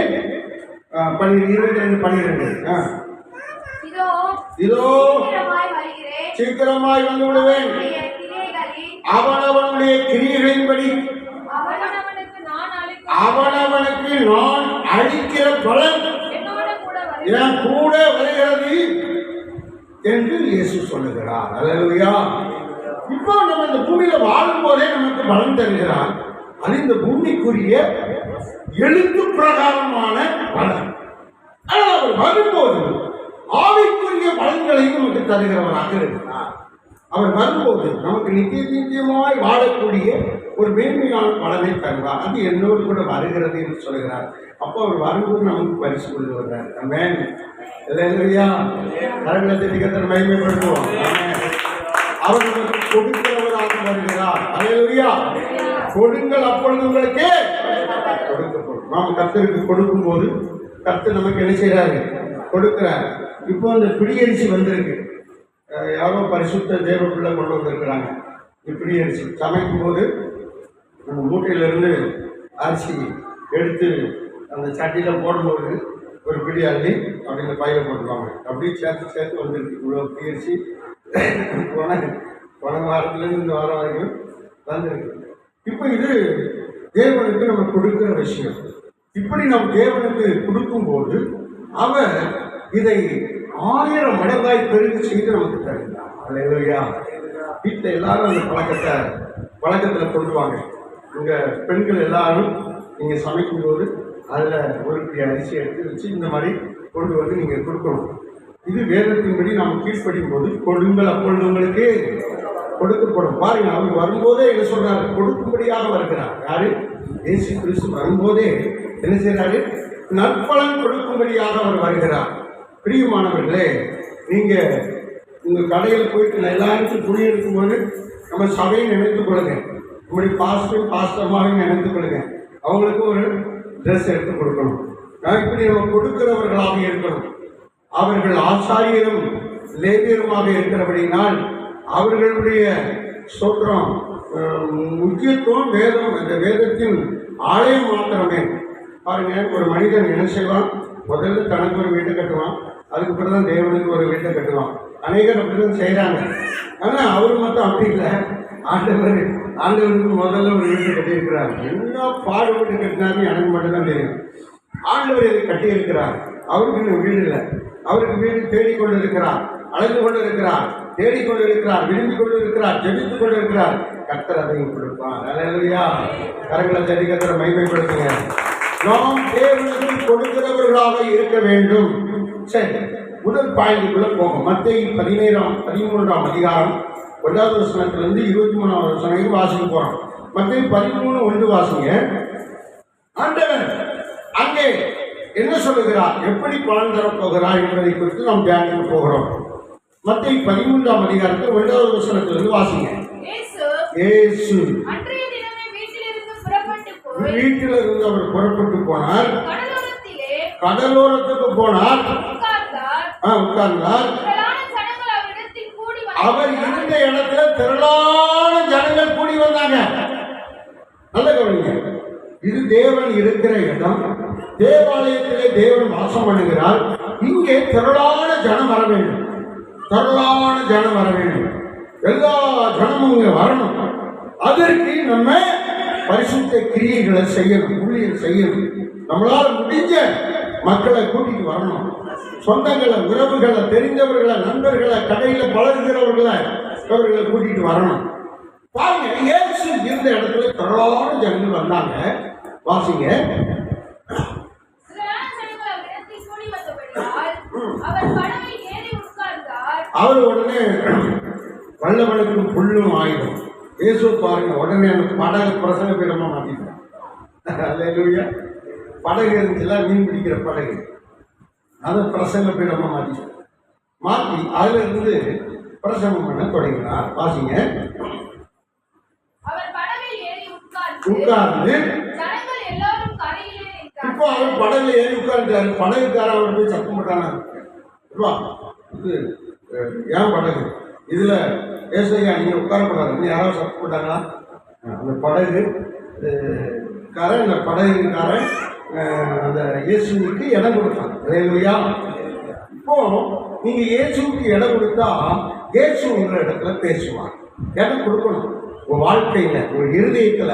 22:12. இதோ சீக்கிரமாய் வந்து விடுவேன், அவனவனுடைய கிரியைகளின்படி அவனவனுக்கு நான் அளிக்கிற பலன் என் கூட வருகிறது என்று இயேசு சொல்லுகிறார். அல்லேலூயா. இப்போ நம்ம இந்த பூமியில வாழும் போதே நமக்கு பலன் தருகிறார். அது இந்த பூமிக்குரிய எழுத்து பிரகாரமான பலன். ஆனால் அவர் வரும்போது ஆவிக்குரிய பலன்களையும் நமக்கு தருகிறவராக இருக்கிறார். அவர் வரும்போது நமக்கு நித்தியமாய் வாழக்கூடிய ஒரு மேன்மையான பலனை தருவார். அது என்னோடு கூட வருகிறது என்று சொல்கிறார். அப்போ அவர் வரும்போது நமக்கு பரிசு கொண்டு வர்றார். ஆமென். அல்லேலூயா. கரங்களை தட்டி கர்த்தரை மகிமைப்படுத்துவோம். அவர் நமக்கு கொடுக்கிறவராக வருகிறார். அல்லேலூயா. கொடுங்கள், அப்பொழுது உங்களுக்கு கொடுக்கப்படும். நாம் கர்த்தருக்கு கொடுக்கும் போது கர்த்தர் நமக்கு என்ன செய்யறாரு? கொடுக்கிறார். இப்போ அந்த பிடியரிசி வந்திருக்கு. யாரோ பரிசுத்த தேவ பிள்ளை கொண்டு வந்திருக்கிறாங்க. இப்படி அரிசி சமைக்கும் போது நம்ம மூட்டையிலிருந்து அரிசி எடுத்து அந்த சட்டியில் போடும்போது ஒரு பிடி அள்ளி அப்படி இந்த பையில போட்டுருவாங்க. அப்படியே சேர்த்து சேர்த்து வந்துருக்கு. இவ்வளோ பிடியரிசி போன வாரத்துலேருந்து இந்த வாரம் வரைக்கும் வந்திருக்கு. இப்போ இது தேவனுக்கு நம்ம கொடுக்கிற விஷயம். இப்படி நம்ம தேவனுக்கு கொடுக்கும்போது அவர் இதை 1000 மடங்காய் பெருகி செய்து நமக்கு தருகிறார். அல்லேலூயா. வீட்டில் எல்லாரும் அந்த பழக்கத்தில் கொண்டு வாங்க. உங்கள் பெண்கள் எல்லாரும் நீங்கள் சமைக்கும்போது அதில் ஒரு பிடி அரிசி எடுத்து வச்சு இந்த மாதிரி கொண்டு வந்து நீங்கள் கொடுக்கணும். இது வேதத்தின்படி நாம் கீழ்ப்படியும் போது கொடுங்கள், அப்பொழுது உங்களுக்கு கொடுக்கப்படும். பாருங்க, அவர் வரும்போதே என்ன சொல்றாரு? கொடுக்கும்படியாக வருகிறார். யாரு? இயேசு கிறிஸ்து வரும்போதே என்ன செய்யறாரு? நற்பலன் கொடுக்கும்படியாக அவர் வருகிறார். பிரியமானவர்களே, நீங்க உங்க கடையில் போயிட்டு எல்லாருக்கும் துணி எடுக்கும்போது நம்ம சபையை நினைத்துக் கொள்ளுங்க, நம்முடைய பாஸ்டர்மாவையும் நினைத்துக் கொள்ளுங்க. அவங்களுக்கு ஒரு ட்ரெஸ் எடுத்து கொடுக்கணும். இப்படி நம்ம கொடுக்கிறவர்களாக இருக்கணும். அவர்கள் ஆசாரியரும் லேவியருமாக இருக்கிறபடினால் அவர்களுடைய ஸ்தோத்திரம் முக்கியத்துவம் வேதம், அந்த வேதத்தின் ஆலயம் மாத்திரமே. பாருங்க, ஒரு மனிதன் என்ன செய்வான்? முதல்ல தனக்கு ஒரு வீட்டை கட்டுவான், அதுக்கு பிறகு தான் தேவனுக்கு ஒரு வீட்டை கட்டுவான். அநேகர் அப்படிதான் செய்கிறாங்க. ஆனால் அவர் மட்டும் அப்படி இல்லை. ஆண்டவருக்கு முதல்ல ஒரு வீட்டை கட்டியிருக்கிறார். என்ன பாடுபட்டு கட்டினாருன்னு எனக்கு மட்டும்தான் தெரியும். ஆண்டவர் இதை கட்டியிருக்கிறார். அவருக்கு இன்னும் வீடு இல்லை. அவருக்கு வீடு தேடிக்கொண்டு இருக்கிறார், அழைந்து கொண்டு இருக்கிறார், தேடிக்கொண்டு இருக்கிறார், விரும்பி கொண்டு இருக்கிறார், ஜெபித்துக் கொண்டு இருக்கிறார். கர்த்தர் அதையும் கொடுப்பார். அல்லேலூயா. கரங்களை தட்டி கர்த்தரை மகிமைப்படுத்துங்க. நாம் தேவனுக்கு கொடுக்கிறவர்களாக இருக்க வேண்டும். சரி, முதல் பாயிண்ட்டுக்குள்ள போகும். மத்தேயு 13ஆம் அதிகாரம் 1வது வசனத்திலிருந்து 23ஆவது வசனம் வரைக்கும் வாசிக்க போறோம். மத்தேயு 13:1 வாசிங்க. ஆண்டவர் அங்கே என்ன சொல்லுகிறார், எப்படி பலன் தரப்போகிறார் என்பதை குறித்து நாம் தியானிக்க போகிறோம். மத்தேயு 13ஆம் அதிகாரத்தில் 1வது வசனத்திலிருந்து வாசிங்க. இயேசு வீட்டிலிருந்து அவர் புறப்பட்டு போனார், கடலோரத்துக்கு போனார், உட்கார்ந்தார். அவர் இருந்த இடத்துல திரளான ஜனங்கள் கூடி வந்தாங்க. நல்ல கவனிங்க, இது தேவன் இருக்கிற இடம். தேவாலயத்திலே தேவன் வாசம் பண்ணுகிறார். இங்கே திரளான ஜனம் வர வேண்டும், திரளான ஜனம் வர வேண்டும். எல்லா ஜனமும் இங்கே வரணும். அதற்கு நம்ம பரிசுத்த கிரியைகளை செய்யணும், ஊழியர் செய்யணும். நம்மளால் முடிஞ்ச மக்களை கூட்டிட்டு வரணும். சொந்தங்களை, உறவுகளை, தெரிந்தவர்களை, நண்பர்களை, கடையில பழகுகிறவர்களை, அவர்களை கூட்டிட்டு வரணும். பாருங்க, இயேசு இருந்த இடத்துல திரளான ஜனங்கள் வந்தாங்க. வாசிங்க. அவர் உடனே வல்லவனுக்கு புல்லும் ஆயுதம். இயேசு பாருங்க, உடனே அந்த படகு பிரசங்க பீடமா மாத்திட்டார். அல்லேலூயா. படகு இருந்துச்சுல, மீன் பிடிக்கிற படகு, அதை பிரசங்க பீடமா மாத்திட்டார். மாற்றி அதுல இருந்து பிரசங்கம் பண்ண தொடங்கினார். வாசிங்க. உட்கார்ந்து இப்போ அவர் படகுல ஏறி உட்கார்ந்தாரு. படகுக்காரன் அவர் போய் சத்தம் போட்டானா, இது ஏன் படகு, இதுல ஏசையா நீங்க உட்காரப்படாது, யாராவது சத்தம் போட்டாங்களா? அந்த படகு காரன், அந்த படகுக்காரன் அந்த இயேசுவுக்கு இடம் கொடுத்தான். அல்லேலூயா. இப்போ நீங்க இயேசுவுக்கு இடம் கொடுத்தா இயேசு உங்க இடத்துல பேசுவார். இடம் கொடுக்கணும். உங்க வாழ்க்கையில, உங்க இருதயத்துல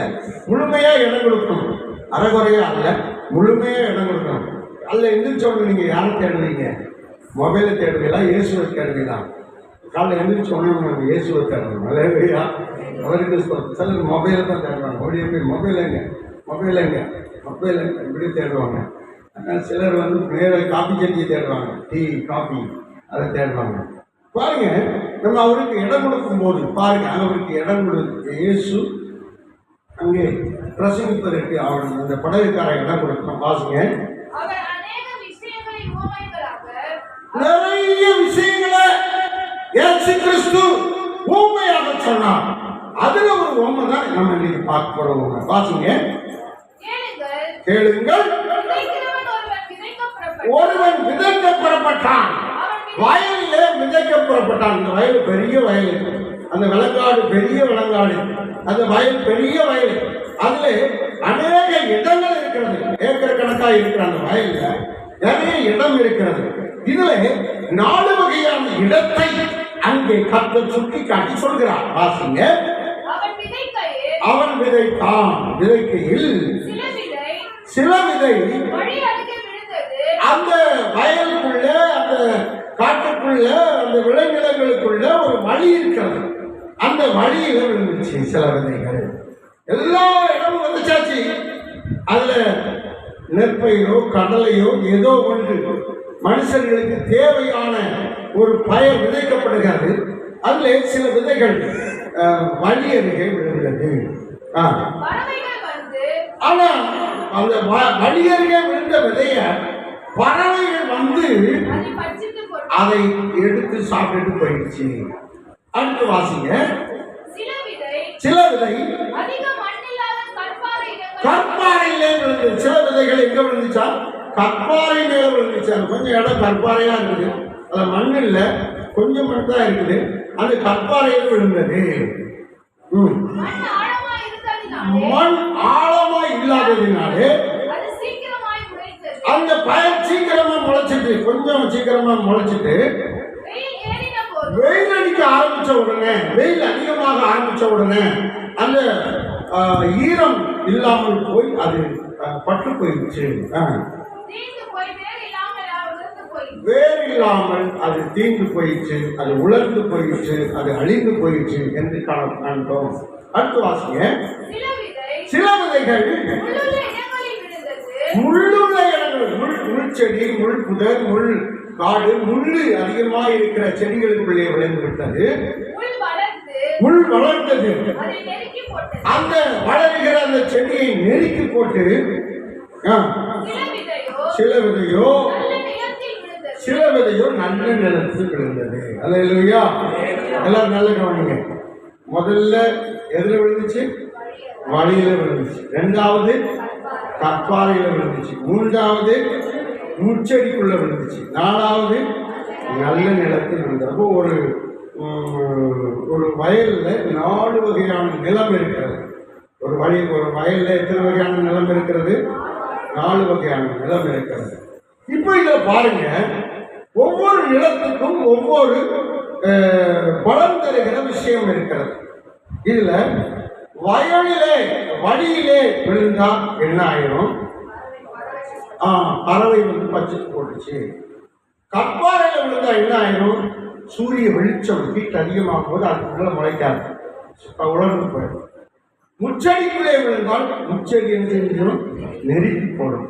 முழுமையா இடம் கொடுக்கணும். அறகுறையா அல்ல, முழுமையா இடம் கொடுக்கணும். அல்ல எந்திரிச்சவங்க நீங்க யாரை தேடுவீங்க? மொபைலை தேடுவீங்களா, இயேசுவை தேடுவீங்களா? காலைல எந்திரிச்சோன்னு இயேசுவை தேடணும். அல்லேலூயா. அவருக்கு சிலர் மொபைலை தான் தேடுவாங்க. ஓடிய போய் மொபைலுங்க இப்படி தேடுவாங்க. சிலர் வேற காபி சட்டியை தேடுவாங்க, டீ காபி அதை தேடுவாங்க. பாருங்க, நம்ம அவருக்கு இடம் கொடுக்கும் போது பாருங்க, அவருக்கு இடம் கொடுத்து இயேசு அங்கே பிரசங்கிப்பதற்கு அவர் அந்த படகுக்கார இடம் கொடுக்கணும். பாருங்க, நிறைய விஷயங்களை இயேசு கிறிஸ்து ஊமையாக சொன்னார். அதுல ஒரு உண்மை தான் நம்ம இன்னைக்கு பார்க்க போறோம். பாருங்க, கேளுங்கள். ஒருவன் விதைக்க புறப்பட்டான், வயலிலே விதைக்க புறப்பட்டான். அந்த வயல் பெரிய வயல், அந்த விலங்காடு பெரிய விலங்காடு, அந்த வயல் பெரிய வயல். அதுல அநேக இடங்கள் இருக்கிறது, ஏக்கர் கணக்காக இருக்கிற அந்த வயல்ல நிறைய இடம் இருக்கிறது. இதுல 4 வகையான இடத்தை அங்கே கர்த்தர் சுட்டி காட்டி சொல்கிறார். வாசிங்க. அவன் விதைத்தான், விதைக்கையில் சில விதை அந்த வயலுக்குள்ள, அந்த காட்டுக்குள்ள, அந்த விளைநிலங்களுக்குள்ள ஒரு வழி இருக்கிறது. அந்த வழியில விழுந்துச்சு சில விதைகள். எல்லா இடமும் வந்துச்சாச்சு. அதுல நெற்பயிரோ கடலையோ ஏதோ ஒன்று மனுஷர்களுக்கு தேவையான ஒரு பயிர் விதைக்கப்படுகிறது. அதுல சில விதைகள் வழி அருகே விழுந்தது. பறவைகள் வந்து ஆனா அந்த வழி அருகே விழுந்த விதைய பறவைகள் வந்து அதை பட்சித்து போட்டு அதை எடுத்து சாப்பிட்டு போயிடுச்சு. அடுத்து வாசிங்க. சில விதை அதிக மண்ணில்லாத கற்பாறையிலே விழுந்தது. சில விதைகள் எங்க விழுந்துச்சா? கற்பாறை மேல விழுந்துச்சு. கொஞ்சம் இடம் கற்பாறையா இருக்குது, அது மண் இல்ல, கொஞ்சம் மண் தான் இருக்குது. அந்த கற்பாறையில் விழுந்தது. மண் ஆழமா இருந்ததினாலே மண் ஆழமா இல்லாததினாலே அது சீக்கிரமாய் முளைத்தது. அந்த பயிர் சீக்கிரமா முளைச்சிட்டு, கொஞ்சம் சீக்கிரமா முளைச்சிட்டு வெயில் ஏறின போது வெயில் அடிக்க ஆரம்பிச்ச உடனே, வெயில் அதிகமாக ஆரம்பிச்ச உடனே அந்த ஈரம் இல்லாமல் போய் அது பட்டு போயிடுச்சு. தீந்து போய் வேறு இல்லாமல் அது தீந்து போயிடுச்சு, அது உலர்ந்து போயிடுச்சு, அது அழிந்து போயிடுச்சு என்று காண்போம். அடுத்து வாசிங்க. சில விதைகள் முள்ளுள்ள இடங்கள், முள்செடி, முள் புதர், முள் காடு, முள்ளு அதிகமாக இருக்கிற செடிகளுக்குள்ளே விளைந்து விட்டது. முள் வளர்ந்தது. அந்த வளர்கிற அந்த செடியை நெருக்கி போட்டு சில விதையோ நல்ல நிலத்தில் விழுந்தது. அல்லேலூயா. எல்லாரும் நல்ல கவனிங்க. முதல்ல எதுல விழுந்துச்சு? வழியில விழுந்துச்சு. இரண்டாவது கற்பாறையில விழுந்துச்சு. மூன்றாவது முச்செடிக்குள்ள விழுந்துச்சு. நாலாவது நல்ல நிலத்தில் விழுந்தது. அப்போ ஒரு வயல்ல 4 வகையான நிலம் இருக்கிறது. ஒரு வயல்ல எத்தனை வகையான நிலம் இருக்கிறது? 4 வகையான நிலம் இருக்கிறது. இப்போ இதை பாருங்க, ஒவ்வொரு நிலத்துக்கும் ஒவ்வொரு பலன் தருகிற விஷயம் இருக்கிறது. இதுல வழியிலே விழுந்தா என்ன ஆயிரும்? பறவை வந்து பச்சிட்டு போட்டுச்சு. கற்பாறையில விழுந்தா என்ன ஆயிரும்? சூரிய வெளிச்சம் ஹீட் அதிகமாகும் போது அதுக்குள்ள முளைக்காது, உலர்ந்து போயிடும். முச்செடிக்குள்ளே விழுந்தால் முச்செடி என்ன செஞ்சிடும்? நெருக்கி போடும்.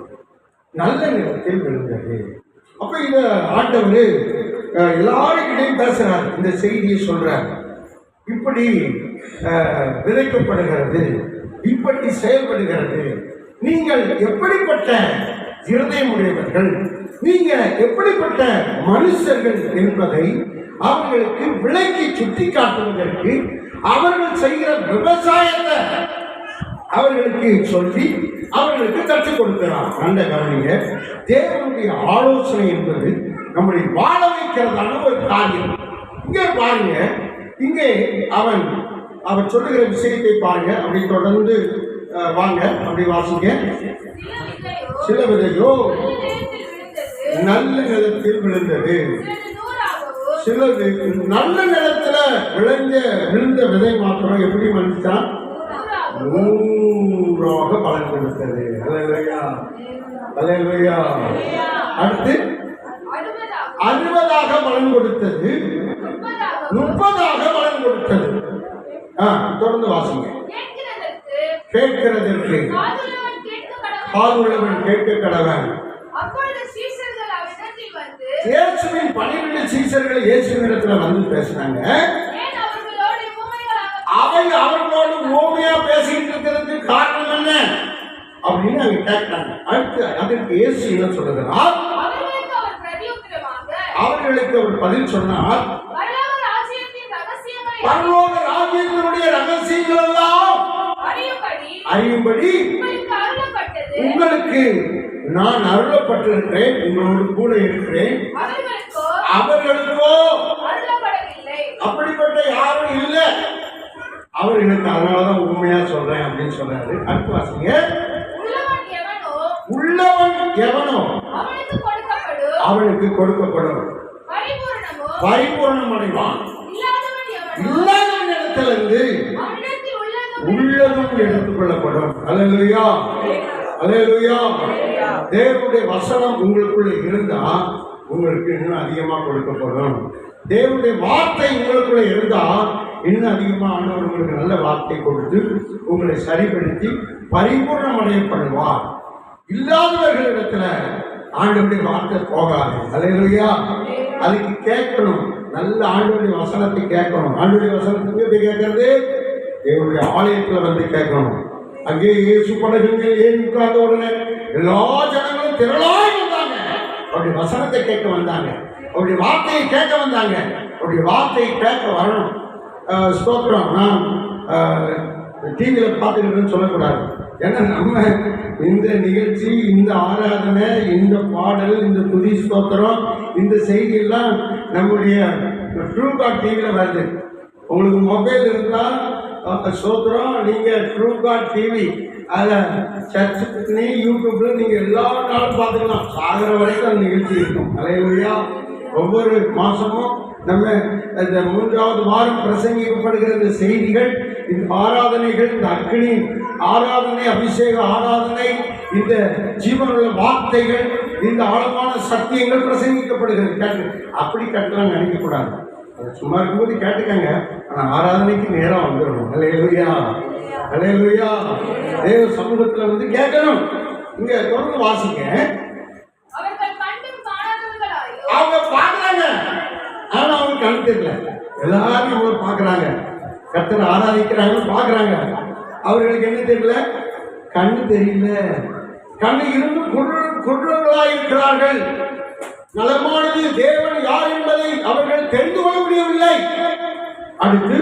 நல்ல நிலத்தில் விழுந்தது. அப்ப இத ஆண்டவர் எல்லாருக்கிட்டையும் பேசுறாரு, இந்த செய்தியை சொல்றார். இப்படி விதைக்கப்படுகிறது, இப்படி செயல்படுகிறது. நீங்கள் எப்படிப்பட்ட இருதயமுடையவர்கள், நீங்க எப்படிப்பட்ட மனுஷர்கள் என்பதை அவர்களுக்கு விளக்கி சுட்டி காட்டுவதற்கு அவர்கள் செய்கிற விவசாயத்தை அவர்களுக்கு சொல்லி அவர்களுக்கு கற்றுக் கொடுக்கிறார். அந்த கவனிங்க, தேவனுடைய ஆலோசனை என்பது நம்முடைய வாழ வைக்கிறதான ஒரு காரியம். இங்கே பாருங்க, இங்கே அவர் சொல்லுகிற விஷயத்தை பாருங்க. அப்படி தொடர்ந்து வாங்க, அப்படி வாசிங்க. சில விதையோ நல்ல நிலத்தில் விழுந்தது. சிலது நல்ல நிலத்துல விழுந்த விதை மாத்திரம் எப்படி வந்துச்சான்? 100ஆக பலன் கொடுத்தது. அல்லேலூயா, அல்லேலூயா. அடுத்து 60ஆக பலன் கொடுத்தது, 30ஆக பலன் கொடுத்தது. தொடர்ந்து வாசிங்க. கேட்கிறதற்கு காதுள்ளவன் கேட்க கடவன். இயேசுவின் 12 சீஷர்கள் இயேசுவினிடத்துல வந்து பேசினாங்க. அவர்களோடு ஓமையா பேசிட்டு இருக்கிறதுக்கு காரணம் என்ன அப்படின்னு அவங்க கேட்டாங்க. அடுத்து அதற்கு இயேசு என்ன சொல்லுகிறார்? அவர்களுக்கு அவர் பதில் சொன்னார், பரலோக ராஜ்யத்தினுடைய ரகசியங்கள் எல்லாம் அறியும்படி உங்களுக்கு நான் அருளப்பட்டிருக்கிறேன், உங்களோடு கூட இருக்கிறேன். அவர்களுக்கோ அப்படிப்பட்ட யாரும் இல்லை. அவர்களுக்கு அதனாலதான் உண்மையா சொல்றேன் அப்படின்னு சொல்றாரு. அடுத்து வாசிங்க. உள்ளவன் எவனோ அவனுக்கு கொடுக்கப்படும், பரிபூரணம் அடைவான். இல்லாதவன் இடத்திலிருந்து உள்ளதும் எடுத்துக் கொள்ளப்படும். அல்லேலூயா, அல்லேலூயா. தேவனுடைய வசனம் உங்களுக்குள்ள இருந்தா உங்களுக்கு இன்னும் அதிகமா கொடுக்கப்படும். தேவனுடைய வார்த்தை உங்களுக்குள்ள இருந்தா இன்னும் அதிகமா ஆண்டவர் உங்களுக்கு நல்ல வார்த்தை கொடுத்து உங்களை சரிப்படுத்தி பரிபூர்ணம் அடையப்படுவார். இல்லாதவர்களிடத்துல ஆண்டவருடைய வார்த்தை போகாது. அல்லேலூயா. அதுக்கு கேட்கணும், நல்ல ஆண்டவருடைய வசனத்தை கேட்கணும். ஆண்டவருடைய வசனத்தை போய் கேட்கறது என்னுடைய ஆலயத்தில் வந்து கேட்கணும். அங்கே இயேசு படகுகள் ஏறி உட்கார்ந்த உடனே எல்லா ஜனங்களும் திரளாய் வந்தாங்க. அவருடைய வசனத்தை கேட்க வந்தாங்க, அவருடைய வார்த்தையை கேட்க வந்தாங்க. அவருடைய வார்த்தையை கேட்க வரணும். ஸ்தோத்திரம். நான் டிவியில் பார்த்துக்கிட்டுன்னு சொல்லக்கூடாது. ஏன்னா நம்ம இந்த நிகழ்ச்சி, இந்த ஆராதனை, இந்த பாடல், இந்த துதி ஸ்தோத்திரம், இந்த செய்தியெல்லாம் நம்முடைய ட்ரூ காட் டிவியில் வருது. உங்களுக்கு மொபைல் இருந்தால் ஸ்தோத்திரம், நீங்கள் ட்ரூ காட் டிவி அதில் சர்ச் பண்ணி யூடியூப்ல நீங்கள் எல்லா நாளும் பார்த்துக்கலாம். சாகிற வரைக்கும் அந்த நிகழ்ச்சி இருக்கும். அல்லேலூயா. ஒவ்வொரு மாதமும் நம்ம இந்த 3வது வாரம் பிரசங்கிக்கப்படுகிற இந்த செய்திகள், இந்த ஆராதனைகள், இந்த அக்னி ஆராதனை, அபிஷேக ஆராதனை, இந்த ஜீவனுள்ள வார்த்தைகள், இந்த ஆழமான சத்தியங்கள் பிரசங்கிக்கப்படுகிறது. அப்படி கட்டலாம் நினைக்கக்கூடாது. அது சும்மா இருக்கும்போது கேட்டுக்கங்க. ஆனால் ஆராதனைக்கு நேரம் வந்துடணும். அல்லேலூயா, அல்லேலூயா. தேவ சமூகத்தில் வந்து கேட்கணும். இங்க தொடர்ந்து வாசிங்க. அவங்க பார்க்குறாங்க, ஆனால் அவங்க கண் தெரியல. எல்லாரும் அவங்க பார்க்குறாங்க, கர்த்தரை ஆராதிக்கிறாங்க, பார்க்குறாங்க. அவர்களுக்கு என்ன தெரியல? கண்ணு தெரியல. கண்ணு இருந்து குருடர்களாக இருக்கிறார்கள். நலமானது தேவன் யார் என்பதை அவர்கள் தெரிந்து கொள்ள முடியவில்லை. அடுத்து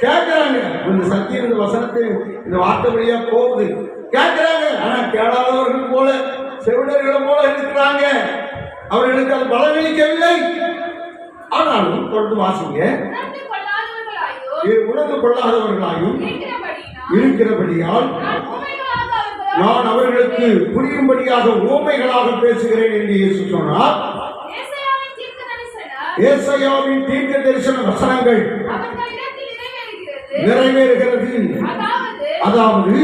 கேட்கிறாங்க. இந்த சத்தியம், இந்த வசனத்தை, இந்த வார்த்தை வழியா போகுது. கேட்கிறாங்க, ஆனா கேளாதவர்கள் போல, செவிடர்களை போல இருக்கிறாங்க. அவர்களுக்கு அது பலனளிக்கவில்லை. ஆனாலும் தொடர்ந்து வாசிங்க. உணர்ந்து கொள்ளாதவர்களாயும் இருக்கிறபடியால் நான் அவர்களுக்கு புரியும்படியாக உவமைகளாக பேசுகிறேன் என்று இயேசு சொன்னார். ஏசாயாவின் தீர்க்க தரிசன வசனங்கள் நிறைவேறுகிறது. அதாவது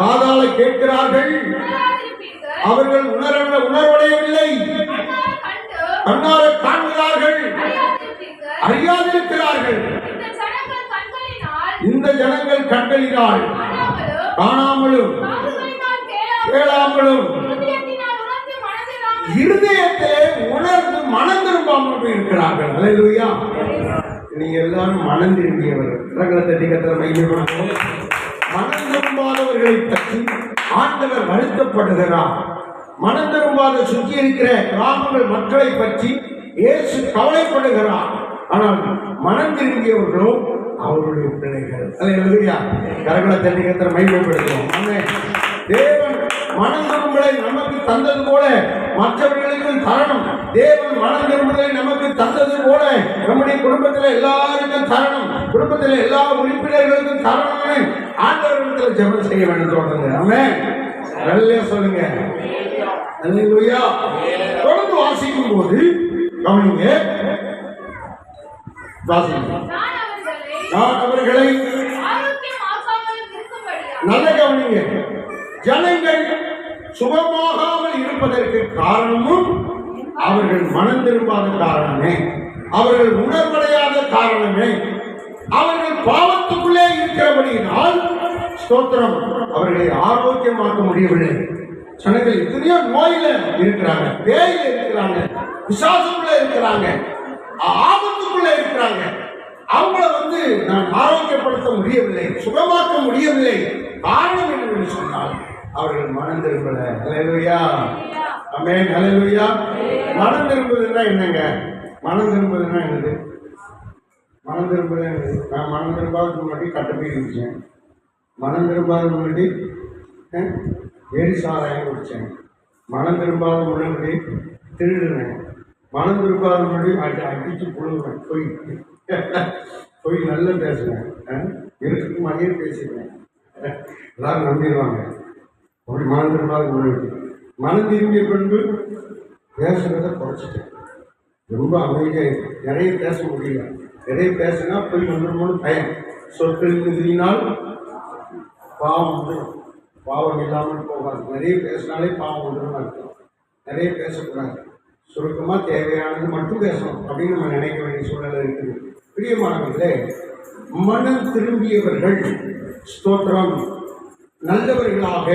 காதால கேட்கிறார்கள், அவர்கள் உணர்வடையவில்லை. கண்ணால காண்கிறார்கள், அறியாதிருக்கிறார்கள். இந்த ஜனங்கள் கண்களினால் காணாமலும் கேளாமலும் இருதயத்திலே உணர்ந்து மனம் திரும்பாமல் இருக்கிறார்கள். அல்லேலூயா. நீங்க எல்லாரும் மனம் திரும்பியவர்கள். மனம் திரும்பாதவர்களை பற்றி ஆண்டவர் வருத்தப்படுகிறார். மனம் திரும்பாத சுற்றி இருக்கிற கிராமங்கள் மக்களை பற்றி இயேசு கவலைப்படுகிறார். ஆனால் மனம் திரும்பியவர்களோ அவருடைய பிள்ளைகள். அல்லேலூயா. கரங்களை தட்டி கர்த்தரை மகிமைப்படுத்துவோம். ஆமென். தேவன் மனம் திரும்பலை நமக்கு தந்தது போல மற்றவர்களுக்கும் தரணும். தேவன் மனம் திரும்பலை நமக்கு தந்தது போல நம்முடைய குடும்பத்தில் எல்லாருக்கும் தரணும். குடும்பத்தில் எல்லா உறுப்பினர்களுக்கும் தரணும்னு ஆண்டவரிடத்தில் ஜெபம் செய்ய வேண்டும். தொடர்ந்து ஆமென். நல்ல சொல்லுங்க. அல்லேலூயா. தொடர்ந்து வாசிக்கும் போது கவனிங்க. வாசிங்க. நான் அவர்களை நல்ல கவனிங்க. ஜனங்கள் சுகமாகாமல் இருப்பதற்கு காரணமும் அவர்கள் மனம் திரும்பாத காரணமே, அவர்கள் உணர்வடையாத காரணமே, அவர்கள் பாவத்துக்குள்ளே இருக்கிறபடியினால் ஸ்தோத்திரம் அவர்களை ஆரோக்கியமாக்க முடியவில்லை. ஜனங்கள் எத்தனையோ நோயில இருக்கிறாங்க, பேயில இருக்கிறாங்க, விசாசக்குள்ள இருக்கிறாங்க, ஆபத்துக்குள்ள இருக்கிறாங்க. அவங்கள வந்து நான் ஆரோக்கியப்படுத்த முடியவில்லை, சுகமாக்க முடியவில்லை. காரணம் என்னவென்று சொன்னால் அவர்கள் மனம் திரும்பல. அல்லேலூயா. ஆமென். அல்லேலூயா. மனம் திரும்புதுன்னா என்னங்க? மனம் திரும்புதுன்னா என்னது? மனம் திரும்புது என்னது? நான் மனம் திரும்பாததுக்கு முன்னாடி கட்டப்பை குடித்தேன். மனம் திரும்பாத முன்னாடி வேறு சாராயம் குடித்தேன். மனம் திரும்பாத முன்னாடி திருடுனேன். மனம் திரும்பாத முன்னாடி அடிச்சு புழுவேன். போய் நல்லா பேசுவேன். இருக்கு மாதிரியே பேசுவேன். எல்லாரும் நம்பிடுவாங்க. அப்படி மனம் திரும்பாத முன்னாடி மனம் திரும்பிய பின்பு பேசுறதை குறைச்சிட்டேன். ரொம்ப அமைதியாக நிறைய பேச முடியல. நிறைய பேசினா போய் வந்துடுமோன்னு பயம். சொற்கள் மிகுதியினால் பாவம் வந்துடும். பாவம் இல்லாமல் போகாது. நிறைய பேசினாலே பாவம் வந்துடும் அர்த்தம். நிறைய பேசக்கூடாது. சுருக்கமாக தேவையானது மட்டும் பேசணும் அப்படின்னு நம்ம நினைக்க வேண்டிய சூழ்நிலை இருக்குது. பிரியமானவர்களே, மனம் திரும்பியவர்கள் ஸ்தோத்திரம் நல்லவர்களாக,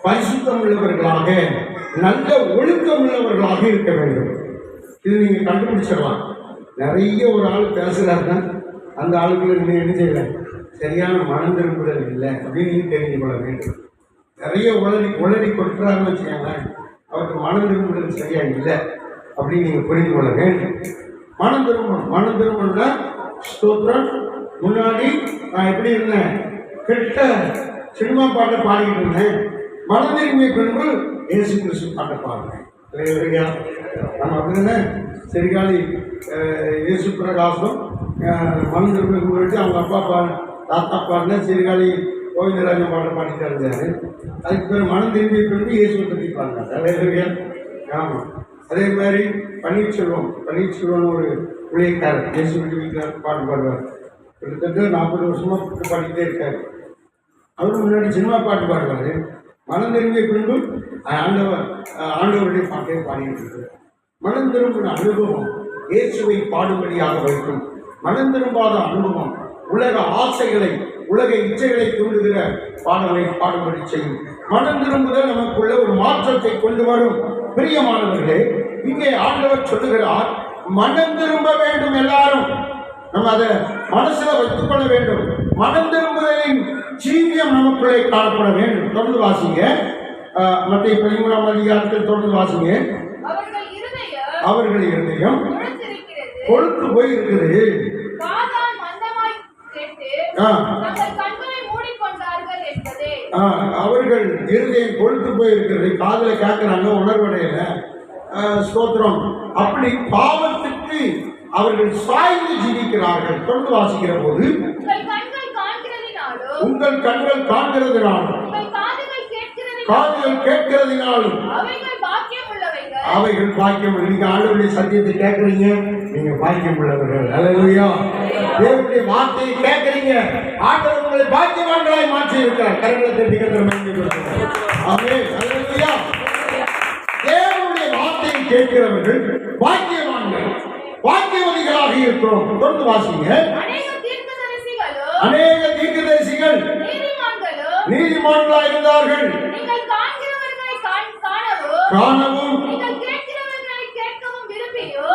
பரிசுத்தம் உள்ளவர்களாக, நல்ல ஒழுக்கம் உள்ளவர்களாக இருக்க வேண்டும். இது நீங்க கண்டுபிடிச்சிடலாம். நிறைய ஒரு ஆள் பேசுறாருன்னா அந்த ஆளுக்குள்ள நீங்க என்ன செய்யல, சரியான மனம் திரும்புதல் இல்லை அப்படின்னு நீங்க தெரிஞ்சு கொள்ள வேண்டும். நிறைய உளறி கொட்டுறாருன்னு வச்சுக்கோங்களேன், அவருக்கு மனம் திரும்புதல் சரியா இல்லை அப்படின்னு நீங்க புரிந்து கொள்ள வேண்டும். மனம் திரும்பணும்னா ஸ்தோத்திரம். முன்னாடி நான் எப்படி இருந்தேன், கெட்ட சினிமா பாட்டை பாடிக்கிட்டு இருந்தேன். மனம் திரும்பிய பின்பு இயேசு கிறிஸ்து பாட்டை பாடுறேன். நம்ம அப்படின்னா சரிகாலி இயேசு பிரகாசம் மனம் திரும்பிய முன்னாடி அவங்க அப்பா தாத்தா பாடின சரிகாலி கோவிந்தராஜன் பாட்டை பாடிட்டு இருந்தாரு. அதுக்கு பேர் மனம் திரும்பிய பின்பு இயேசு பற்றி பாடினார். ஆமாம். அதே மாதிரி பன்னீர்செல்வம் ஒரு ஊழியக்காரர் இயேசு வீட்டில் பாட்டு பாடுவார். கிட்டத்தட்ட 40 வருஷமா பாடிக்கிட்டே இருக்காரு. அவருக்கு முன்னாடி சினிமா பாட்டு பாடுவார். மனம் திரும்பிய பின்பு ஆண்டவருடைய பாட்டை பாடிட்டு இருக்கிறார். மனம் திரும்பின அனுபவம் இயேசுவை பாடுபடியாக வைக்கும். மனம் திரும்பாத அனுபவம் உலக ஆசைகளை, உலக இச்சைகளை தூண்டுகிற பாடலை பாடுபடி செய்யும். மனம் திரும்புதல் நமக்குள்ள ஒரு மாற்றத்தை கொண்டு வரும். பிரியமானவர்களே, இங்கே ஆண்டவர் சொல்லுகிறார், மனம் திரும்ப வேண்டும். எல்லாரும் நம்ம அதை மனசுல வைத்துக் கொள்ள வேண்டும். மனம் திரும்புதலின் ஜீவியம் நமக்குள்ளே காணப்பட வேண்டும். தொடர்ந்து வாசிங்க. மத்திய 13ஆம் அதிகாரத்தில் தொடர்ந்து வாசிங்க. அவர்கள் இருதயம் கொழுத்து போய் இருக்குது. அவர்கள் இருதயம் கொழுத்து போய் இருக்கிறது. காதல கேட்கிறாங்க, உணர்வடையில. ஸ்தோத்திரம். அப்படி பாவத்துக்கு அவர்கள் சாய்ந்து ஜீவிக்கிறார்கள். தொடர்ந்து வாசிக்கிற போது, உங்கள் கண்கள் காண்கிறதுனாலும் காதுகள் கேட்கிறதுனாலும் அவைகள் பாக்கியம். நீங்க ஆண்டவருடைய சத்தியத்தை கேட்கறீங்க, நீங்க பாக்கியம் உள்ளவர்கள். அல்லேலூயா. தேவனுடைய வார்த்தையை கேட்கறீங்க, ஆண்டவர் உங்களை பாக்கியவான்களாய் மாற்றி இருக்கிறார். கரங்களை தட்டி கர்த்தரை ஆமென். அல்லேலூயா. தேவனுடைய வார்த்தையை கேட்கிறவர்கள் பாக்கியவான்கள், பாக்கியவதிகளாக இருக்கிறோம். தொடர்ந்து வாசிங்க. அநேக தீர்க்கதரிசிகள் நீதிமான்களாக இருந்தார்கள். காணவும்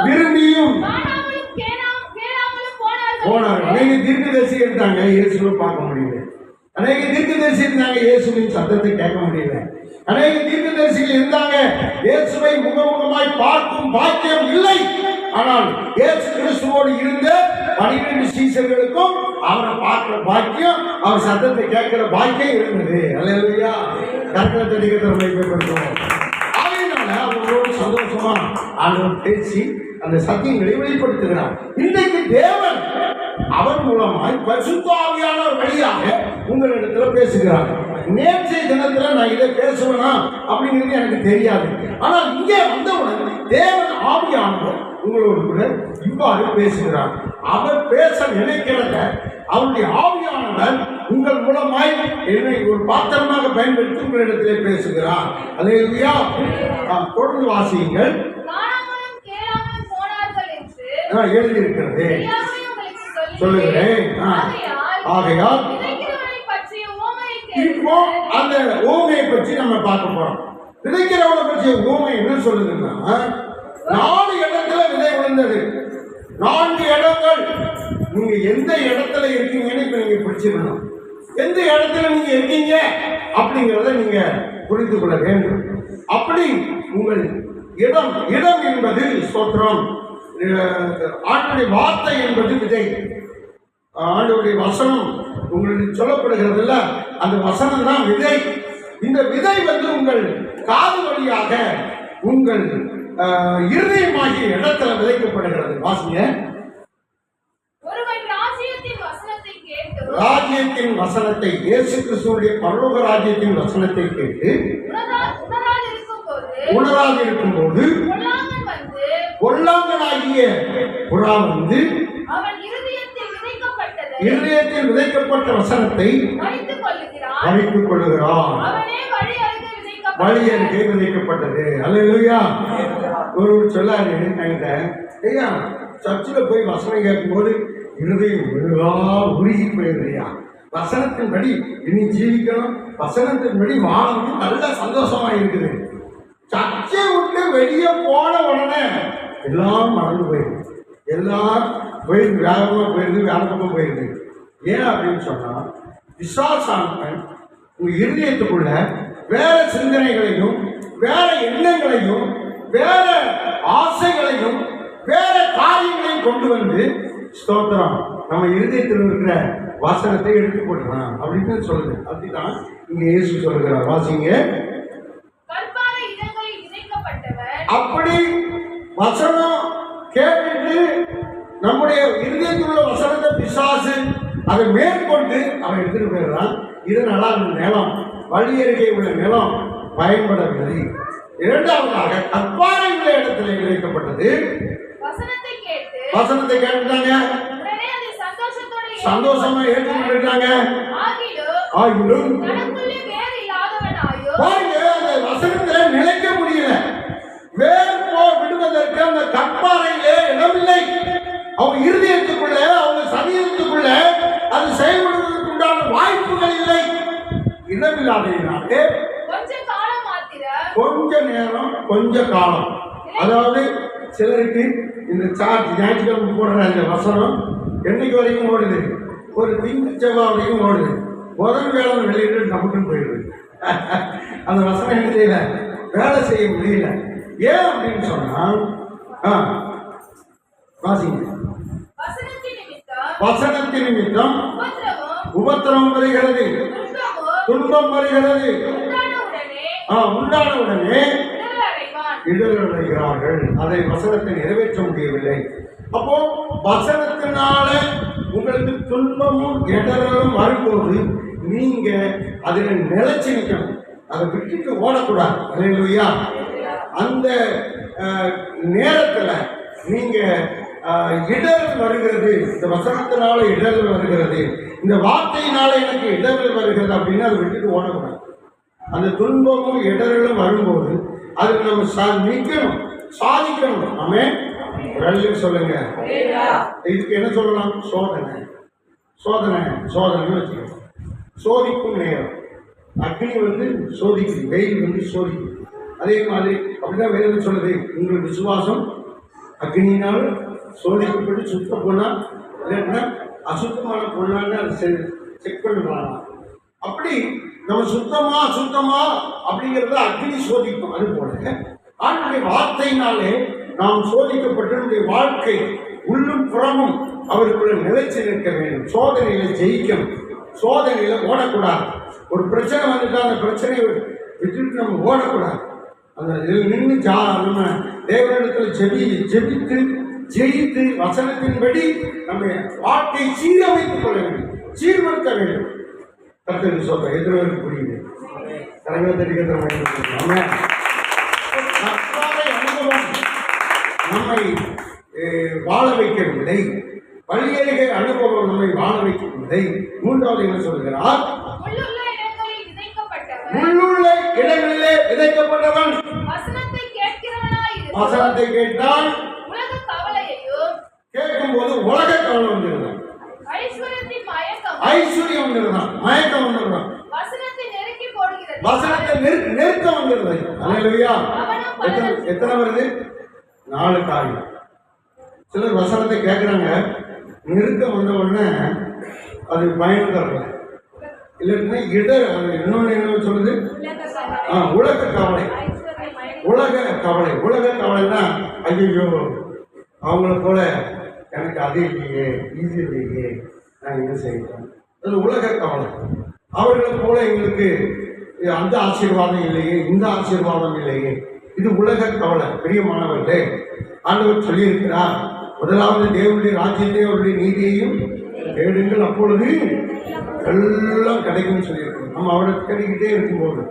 விரும்பியும் போனார்கள். அநேக தீர்க்கதரிசி இருந்தாங்க, இயேசுவை பார்க்க முடியல. அநேக தீர்க்கதரிசி இருந்தாங்க, இயேசுவின் சத்தத்தை கேட்க முடியல. அநேக தீர்க்கதரிசிகள் இருந்தாங்க, இயேசுவை முகமுகமாய் பார்க்கும் பாக்கியம் இல்லை. ஆனால் இயேசு கிறிஸ்துவோடு இருந்த 12 சீஷர்களுக்கும் அவரை பார்க்கிற பாக்கியம், அவர் சத்தத்தை கேட்கிற பாக்கியம் இருந்தது. அல்லேலூயா. கர்த்தரை தரிகத்தோம். அதனால அவங்களோடு சந்தோஷமா ஆண்டவர் பேசி அந்த சத்தியங்களை வெளிப்படுத்துகிறார். இன்றைக்கு தேவன் அவர் மூலமாய் பரிசுத்த ஆவியானவர் வழியாக உங்களிடத்துல பேசுகிறார். நேற்றைய தினத்துல நான் இதை பேசுவேனா அப்படிங்கிறது எனக்கு தெரியாது. ஆனால் இங்கே வந்தவுடன் தேவன் ஆவியானவர் உங்களோடு கூட இவ்வாறு பேசுகிறார். அவர் பேச நினைக்கிறத அவருடைய ஆவியானவர் உங்கள் மூலமாய் என்னை ஒரு பாத்திரமாக பயன்படுத்தி உங்களிடத்திலே பேசுகிறார். அல்லேலூயா. தொடர்ந்து வாசியுங்கள். எழுதியிருக்கிறது சொல்லுகிறேன். ஆகையால் இப்போ அந்த ஊமையை பற்றி நம்ம பார்க்க போறோம். விதைக்கிறவனை பற்றிய ஊமை என்ன சொல்லுதுன்னா, 4 இடத்துல விதை விழுந்தது. 4 இடங்கள். நீங்க எந்த இடத்துல இருக்கீங்கன்னு இப்ப நீங்க பிடிச்சிடணும். எந்த இடத்துல நீங்க இருக்கீங்க அப்படிங்கிறத நீங்க புரிந்து கொள்ள வேண்டும். அப்படி உங்கள் இடம் என்பது ஸ்தோத்திரம். ஆண்டவருடைய வார்த்தை என்பது விதை. ஆண்டவருடைய வசனம் உங்களுக்கு சொல்லப்படுகிறது இல்ல, அந்த வசனம் தான் விதை. இந்த விதை உங்கள் காது வழியாக உங்கள் இருதயமாகிய இடத்துல விதைக்கப்படுகிறது. வாசிங்க. ராஜ்யத்தின் வசனத்தை, இயேசு கிறிஸ்துவுடைய பரலோக ராஜ்யத்தின் வசனத்தை கேட்டு உணராது இருக்கும் போது பொல்லாங்கனாகிய புறா வந்து இருதயத்தில் விதைக்கப்பட்ட வசனத்தை அழித்துக் கொள்ளுகிறான். வழி அருகே விதைக்கப்பட்டது. அல்லேலூயா. ஒருவர் சொல்லாரு என்கிட்ட, ஐயா சர்ச்சில் போய் வசனம் கேட்கும்போது இருதயம் விழுவா உருகி போயிருதையா, வசனத்தின்படி இனி ஜீவிக்கணும், வசனத்தின்படி வாழணும், நல்ல சந்தோஷமா இருக்குது. சர்ச்சை விட்டு வெளியே போன உடனே எல்லாம் மறந்து போயிடுது, எல்லாம் போயிடுது, வேகமாக போயிடுது, வேற பக்கம் போயிடுது. ஏன் அப்படின்னு சொன்னால் பிசாசானவன் உங்கள் இருதயத்துக்குள்ள வேற சிந்தனைகளையும் வேற எண்ணங்களையும் வேற ஆசைகளையும் வேற காரியங்களையும் கொண்டு வந்து ஸ்தோத்திரம் நம்ம இருதயத்தில் இருக்கிற வசனத்தை எடுத்து போட்டுறான் அப்படின்னு சொல்லுது. அப்படிதான் இங்க இயேசு சொல்லுகிறார். வாசிங்க. கற்பாறை இடங்களில் விதைக்கப்பட்டவர் அப்படி வசனம் கேட்டுட்டு நம்முடைய இருதயத்தில் உள்ள வசனத்தை பிசாசு அதை மேற்கொண்டு அவன் எடுத்துட்டு போயிடுறான். இதனால அந்த நிலம், வழி அருகே உள்ள நிலம் பயன்படவில்லை. இரண்டாவதாக கற்பாறை உள்ள இடத்துல விதைக்கப்பட்டது. வசனத்தை கேட்டுட்டாங்க, சந்தோஷமா ஏற்றுக்கிட்டாங்க. ஆகிலும் அந்த வசனத்துல நிலைக்க முடியல. வேறு விடுவதற்கு அந்த கற்பாறையிலே இடமில்லை. அவங்க இருதயத்துக்குள்ள, அவங்க சரீரத்துக்குள்ள அது செயல்படுவதற்கு உண்டான வாய்ப்புகள் இல்லை. இடமில்லாதே கொஞ்ச நேரம், கொஞ்ச காலம். அதாவது சிலருக்கு இந்த சார்ஜ் ஞாயிற்றுக்கிழமை போடுற அந்த வசனம் என்னைக்கு வரைக்கும் ஓடுது? ஒரு திங்க செவ்வாய் வரைக்கும் ஓடுது. முதல் வேலை வெளியிட்டு நமக்குன்னு போயிடுது. அந்த வசனம் என்ன செய்யல, வேலை செய்ய முடியல. ஏன் அப்படின்னு சொன்னால் வாசிங்க. வசனத்தின் நிமித்தம் உபத்திரவம் வருகிறது, துன்பம் வருகிறது. உண்டான உடனே இடரடைகிறார்கள். அதை வசனத்தை நிறைவேற்ற முடியவில்லை. அப்போ வசனத்தினால உங்களுக்கு துன்பமும் இடரலும் வரும்போது நீங்க அதில் நிலைச்சு நிற்கணும். அதை விட்டுட்டு ஓடக்கூடாது. அல்லேலூயா. அந்த நேரத்தில் நீங்க இடரல் வருகிறது, இந்த வசனத்தினால இடரல் வருகிறது, இந்த வார்த்தையினால எனக்கு இடரல் வருகிறது அப்படின்னு அதை விட்டுட்டு ஓடக்கூடாது. அந்த துன்பமும் இடரலும் வரும்போது அதுக்கு நம்ம நிற்கணும், சாதிக்கணும். ஆமென். சொல்லுங்க. இதுக்கு என்ன சொல்லலாம்? சோதனை. சோதனை சோதனை வச்சுக்கணும். சோதிக்கும் நேரம். அக்னி வந்து சோதிக்குது, வெயில் வந்து சோதிக்குது. அதே மாதிரி அப்படிதான் வேதம் சொல்லுது, உங்கள் விசுவாசம் அக்னியினால் சோதிக்கப்பட்டு சுத்த பொண்ணா இல்லைன்னா அசுத்தமான பொண்ணான்னு அதை செக் பண்ணுவாங்க. அப்படி நம்ம சுத்தமா அசுத்தமா அப்படிங்கிறத அக்னி சோதிக்கும். அது போல ஆண்டுடைய வார்த்தையினாலே நாம் சோதிக்கப்பட்டு நம்முடைய வாழ்க்கை உள்ளும் புறமும் அவருக்குள்ள நிலைச்சு நிற்க வேண்டும். சோதனையில ஜெயிக்கணும், சோதனையில ஓடக்கூடாது. ஒரு பிரச்சனை வந்துட்டா அந்த பிரச்சனையை விட்டுட்டு நம்ம ஓடக்கூடாது. அந்த நின்று நம்ம தேவனிடத்தில் ஜெபித்து ஜெயித்து வசனத்தின்படி நம்ம வாழ்க்கை சீரமைத்துக் கொள்ள வேண்டும், சீர்படுத்த வேண்டும். கர்த்தருக்கு சொல்ற எத்தனை பேருக்கு புரியுது? கரங்களை தெரிவிக்கிற அனுபவம் நம்மை வாழ வைக்கவில்லை. வழியருகே அனுபவம் நம்மை வாழ வைக்கவில்லை. மூன்றாவது என்ன சொல்கிறார்? உள்ளுள்ள இடங்களிலே விதைக்கப்பட்டவன் வசனத்தை கேட்டால் கேட்கும் போது உலக கவலை வந்துடுறான், ஐஸ்வர்யம் வந்துடுறான், மயக்கம் வந்துடுறான், வசனத்தை நெருக்க வந்துடுறது. அல்லேலூயா. எத்தனை வருது? 4 காரியம். சிலர் வசனத்தை கேட்குறாங்க, நெருக்க வந்த உடனே அது பயன் தரல. இல்லைன்னா இன்னொன்று என்ன சொல்லுது? உலக கவலை. உலக கவலை. உலக கவலைன்னா ஐயோ அவங்கள போல எனக்கு அது இல்லையே, இது இல்லையே, நான் என்ன செய்யணும். அது உலக கவலை. அவர்களை போல எங்களுக்கு அந்த ஆசீர்வாதம் இல்லையே, இந்த ஆசீர்வாதம் இல்லையே, இது உலக கவலை. பிரியமானவர்களே, ஆண்டவர் சொல்லியிருக்கிறார், முதலாவது தேவனுடைய ராஜ்யத்தை அவருடைய நீதியையும் தேடுங்கள், அப்பொழுது எல்லாம் கிடைக்கும்னு சொல்லியிருக்கோம். நம்ம அவரை தேடிக்கிட்டே இருக்கும்போது,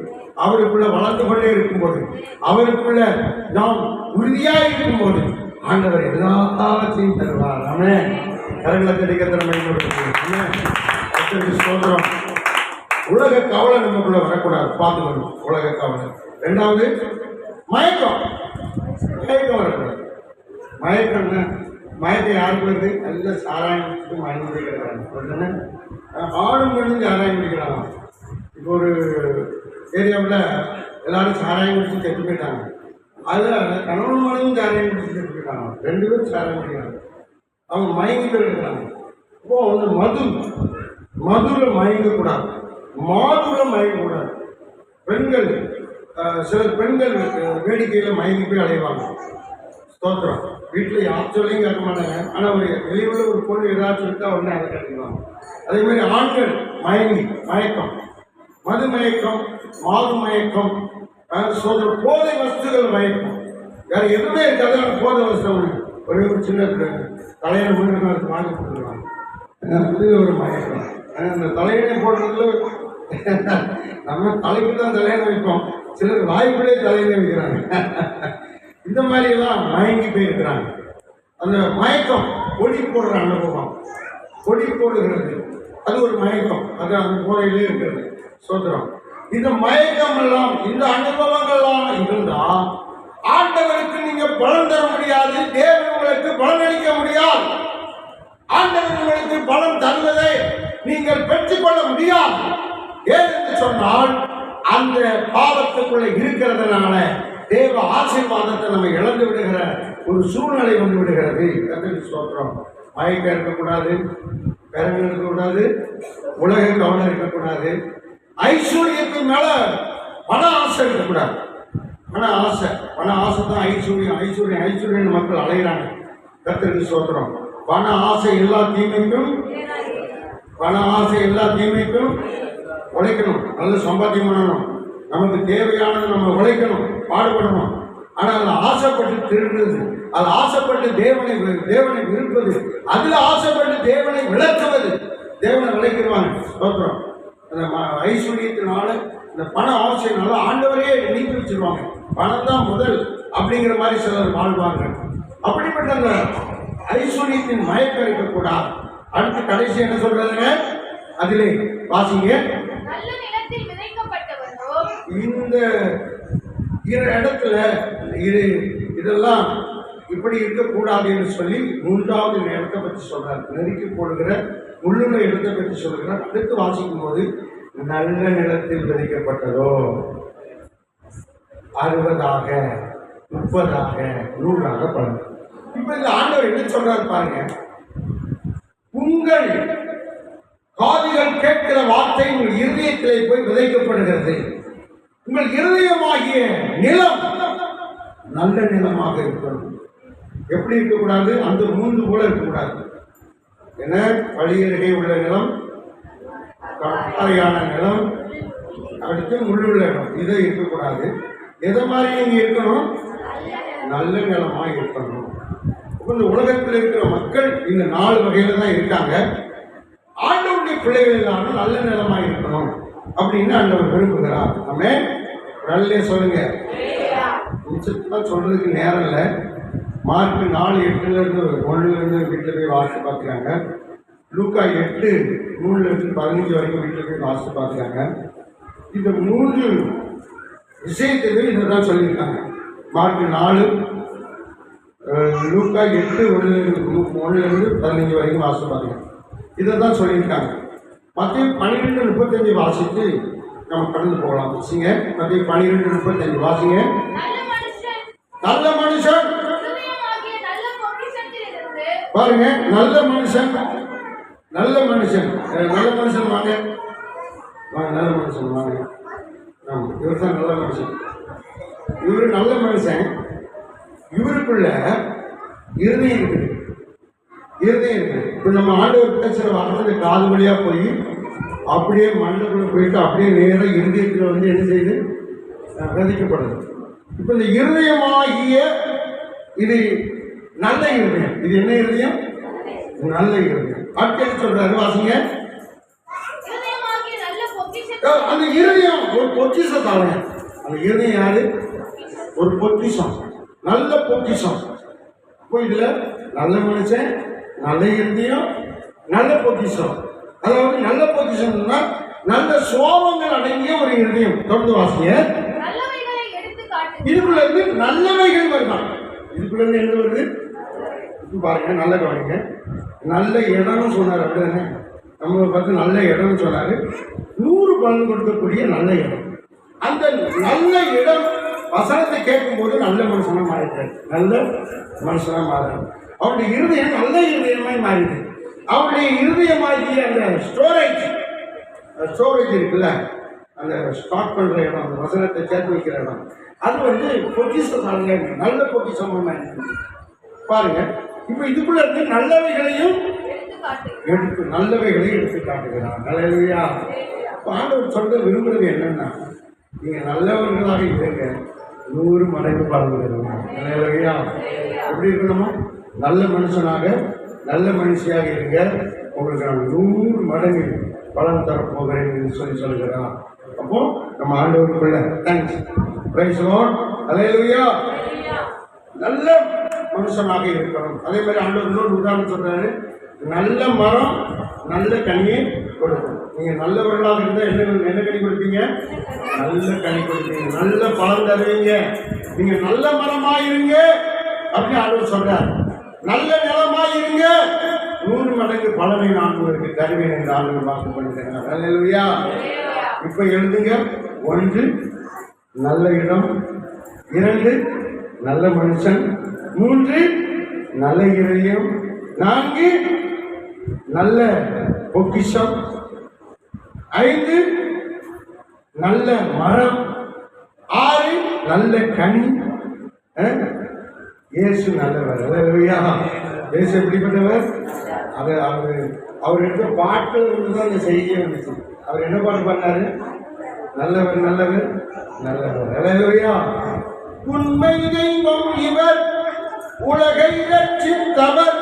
அவருக்குள்ள வளர்ந்து கொண்டே இருக்கும்போது, அவருக்குள்ள நாம் உறுதியாக இருக்கும்போது ஆண்டவர் எல்லாத்தையும் தருவார். ஆமென். கரங்களை கிடைக்கிற சோதரம். உலக கவலை நமக்குள்ள வரக்கூடாது, பார்த்துக்கணும். உலக கவலை. 2வது மயக்கம். மயக்கம் வரக்கூடாது. மயக்கம்னா மயக்கம் யாருக்கு வருது? நல்ல சாராயத்துக்கு மயக்கம் முடிக்கிறாங்க. ஆடும் பண்ணி சாராயம் குடிக்கிறாங்க. இப்போ ஒரு ஏரியாவில் எல்லாரும் சாராயம் குடிச்சு செத்து போயிட்டாங்க. அதில் கணவன் மனைவும் சாராயம் குடிச்சு செத்து போயிட்டாங்க. இருக்காங்க, 2 பேரும் சேர முடியாது. அவங்க மயங்கிட்டு இருக்கிறாங்க. இப்போ வந்து மதுல மயங்கக்கூடாது, மாதுல மயங்கக்கூடாது. பெண்கள் சில பெண்கள் வேடிக்கையில் மயங்கி போய் அலைவாங்க. ஸ்தோத்திரம். வீட்டில் யார் சொல்லியும் கேட்க மாட்டாங்க. ஆனால் ஒரு வெளியுள்ள ஒரு பொருள் ஏதாச்சும் இருக்கா உடனே அதை கேட்டுக்குவாங்க. அதே மாதிரி ஆண்கள் மயக்கம், மது மயக்கம், மாது மயக்கம், போதை வஸ்துகள் மயக்கம், வேற எதுவுமே இருக்காது. ஆனால் போதை வஸ்து ஒரே ஒரு சின்ன தலையில முழுக்க அதுக்கு வாங்கி கொடுத்துருவாங்க. அது ஒரு மயக்கம். அந்த தலையினை போடுறதுல நம்ம தலைக்கு தான் தலையில வைப்போம், சிலர் வாய்ப்புலேயே தலையில வைக்கிறாங்க. இந்த மாதிரி எல்லாம் மயங்கி போயிருக்கிறாங்க. அந்த மயக்கம் பொடி போடுற அனுபவம், பொடி போடுகிறது, அது ஒரு மயக்கம். அது அந்த போதையிலே இருக்கிறது. சோதரம். இந்த மயக்கம் எல்லாம், இந்த அனுபவங்கள்லாம் இருந்தா ஆண்டவருக்கு நீங்க பலன் தர முடியாது. தேவன் உங்களுக்கு பலன் அளிக்க முடியாது. ஆண்டவர் உங்களுக்கு பலன் தருவதை நீங்கள் பெற்றுக்கொள்ள முடியாது. ஏனென்று சொன்னால் அந்த பாவத்துக்குள்ள இருக்கிறதுனால தேவ ஆசீர்வாதத்தை நம்ம இழந்து விடுகிற ஒரு சூழ்நிலை வந்து விடுகிறது. கர்த்தருக்கு ஸ்தோத்திரம். மயக்கம் இருக்கக்கூடாது, கரங்கள் இருக்கக்கூடாது, உலக கவனம் இருக்கக்கூடாது, ஐஸ்வர்யத்தின் மேல பண ஆசை இருக்கக்கூடாது. பண ஆசை தான் ஐஸ்வர்யம் மக்கள் அலைகிறாங்க. கர்த்தருக்கு ஸ்தோத்திரம். பண ஆசை எல்லா தீமைக்கும் உழைக்கணும், நல்ல சம்பாத்தியம் பண்ணணும், நமக்கு தேவையானது நம்ம உழைக்கணும், பாடுபடணும். ஆனால் அதில் ஆசைப்பட்டு திருடுறது, அதில் ஆசைப்பட்டு தேவனை விருப்பது, அதில் ஆசைப்பட்டு தேவனை விளக்குவது, தேவனை விளக்கிடுவாங்க. ஸ்தோத்திரம். அந்த ஐஸ்வர்யத்தினால, இந்த பண ஆசையினால ஆண்டவரையே நீக்கி வச்சிருவாங்க. பணம் தான் முதல் அப்படிங்கிற மாதிரி சிலர் வாழ்வார்கள். அப்படிப்பட்ட அந்த ஐஸ்வர்யத்தின் மயக்கம் இருக்கக்கூடாது. அடுத்து கடைசி என்ன சொல்றதுங்க? அதிலே வாசிங்க. இந்த இடத்துல இதெல்லாம் இப்படி இருக்கக்கூடாது என்று சொல்லி 3வது இடத்தை பற்றி சொல்றார். நெருக்கி போடுகிற முள்ளுள்ள இடத்தை பற்றி சொல்கிறார். அடுத்து வாசிக்கும் போது நல்ல நிலத்தில் விதைக்கப்பட்டதோ 60, 30, 100 பலன். இப்ப இந்த ஆண்டவர் என்ன சொல்றாரு பாருங்க. உங்கள் காதுகள் கேட்கிற வார்த்தை உங்கள் இருதயத்திலே போய் விதைக்கப்படுகிறது. உங்கள் இருதயமாகிய நிலம் நல்ல நிலமாக இருக்கணும். எப்படி இருக்கக்கூடாது? அந்த மூன்று போல இருக்கக்கூடாது. என்ன? வழியருகே உள்ள நிலம், கரையான நிலம், அடுத்து முள்ளுள்ள இடம், இதை இருக்கக்கூடாது. எதை மாதிரி நீங்க இருக்கணும்? நல்ல நிலமா இருக்கணும். இந்த உலகத்தில் இருக்கிற மக்கள் இந்த 4 வகையில தான் இருக்காங்க. ஆண்டவருடைய பிள்ளைகள் இல்லாமல் நல்ல நிலமா இருக்கணும் அப்படின்னு ஆண்டவர் விரும்புகிறார். நம்ம நல்ல சொல்லுங்க. சொல்றதுக்கு நேரம் இல்லை. மார்க் 4:8 வீட்டில் போய் வாசித்து பார்த்துக்காங்க. லூக்கா 8:3 15 வரைக்கும் வீட்டில் போய் வாசித்து பார்த்துக்காங்க. இந்த 3 விஷயத்திலே இதை தான் சொல்லியிருக்காங்க. மார்க் 4, லூக்கா 8:1 15 வரைக்கும் வாசித்து பார்த்துக்காங்க. இதை தான் சொல்லியிருக்காங்க. மத்திய 12:35 வாசித்து நம்ம கடந்து போகலாம். வாசிங்க. மத்திய 12:35 வாசிங்க. நல்ல மனுஷன் பாருங்க. நல்ல மனுஷன் வாங்க. நல்ல மனுஷன் வாங்க. இவர் தான் நல்ல மனுஷன். இவரு நல்ல மனுஷன். இவருக்குள்ள இருதயம் இருக்குது. இப்போ நம்ம ஆண்டவர் பேசுகிற வார்த்தை காது வழியா போய் அப்படியே மண்டக்குள்ள போயிட்டு அப்படியே நேராக இருதயத்தில் வந்து என்ன செய்யுது? விதைக்கப்படுது. இப்போ இந்த இருதயமாகிய இது நல்ல இருதயம். இது என்ன இருதயம்? நல்ல இருதயம். அடுத்து சொல்றாரு வாசிங்க. அந்த இருதயம் ஒரு பொக்கிஷத்தாங்க. அந்த இருதயம் யாரு? ஒரு பொக்கிஷம், நல்ல பொக்கிஷம். இப்போ இதுல நல்ல மனுஷன், நல்ல இருதயம், நல்ல பொக்கிஷம். அதாவது நல்ல பொக்கிஷம்னா நல்ல சோபங்கள் அடங்கிய ஒரு இருதயம். தொடர்ந்து வாசிங்க. இதுக்குள்ள இருந்து நல்லவைகள் வருதான். இதுக்குள்ள இருந்து என்ன வருது? பாருங்க, நல்ல கவனிங்க. நல்ல இடம்னு சொன்னார். அப்படிதானே? நம்ம பார்த்து நல்ல இடம்னு சொன்னாரு. 100 பலன் கொடுக்கக்கூடிய நல்ல இடம். அந்த நல்ல இடம் வசனத்தை கேட்கும்போது நல்ல மனுஷனா மாறிட்டார். நல்ல மனுஷனா மாறாரு. அவருடைய இருதயம் நல்ல இருதயமாய் மாறிது. அவருடைய இருதயமாகிய அந்த ஸ்டோரேஜ் இருக்குல்ல, அந்த ஸ்டாக் பண்ற இடம், அந்த வசனத்தை சேர்த்து வைக்கிற இடம், அது பொக்கிஷசாலியா இருக்கு. நல்ல பொக்கிஷமா இருக்கு. பாருங்க, இப்ப இதுக்குள்ள இருந்து நல்லவைகளையும் எடுத்து காட்டுகிறார். நல்லவையா ஆண்டவர் சொல்ல விரும்புறது என்னன்னா, நீங்க நல்லவர்களாக இருங்க, 100 மடங்கு பலன் தருவாங்க. நல்லவையா எப்படி இருக்கணுமா? நல்ல மனுஷனாக நல்ல மனுஷியாக இருங்க, உங்களுக்கு நான் 100 மடங்கு பலன் தரப்போகிறேன் என்று சொல்கிறார். அப்போ நம்ம ஆண்டவருக்குள்ள தேங்க்ஸ், பிரைஸ் லார்ட், அல்லேலூயா. நல்ல மனுஷனாக இருக்கணும். அதே மாதிரி ஆண்டவர் இன்னொரு உதாரணம் சொல்றாரு, நல்ல மரம் நல்ல கனியை கொடுக்கும். நீங்க நல்லவர்களாக இருந்தால் என்ன கனி கொடுப்பீங்க? நல்ல கனி கொடுப்பீங்க, நல்ல பலன் தருவீங்க. நீங்க நல்ல மரமாயிருங்க அப்படின்னு ஆண்டவர் சொல்றார். நல்ல நிலமாயிருங்க, 100 மடங்கு பலனை நான் உங்களுக்கு தருவேன் என்று ஆண்டவர் வாக்கு பண்ணிருக்கிறார். அல்லேலூயா. இப்ப எழுதுங்க, 1 நல்ல இடம், 2 நல்ல மனுஷன், 3 நல்ல இதயம், 4 நல்ல பொக்கிஷம், 5 நல்ல மரம், 6 நல்ல கனி. இயேசு நல்லவர். அல்லேலூயா. இயேசு எப்படிப்பட்டவர்? அவர் எடுத்த பாட்டில் தான் அந்த செய்தியே வந்துச்சு. அவர் என்ன பாட்டு பண்ணாரு? நல்லவர் நல்லவர் நல்லவர். அல்லேலூயா. உண்மை தெய்வம் இவர், உலகை ரட்சித்தவர்,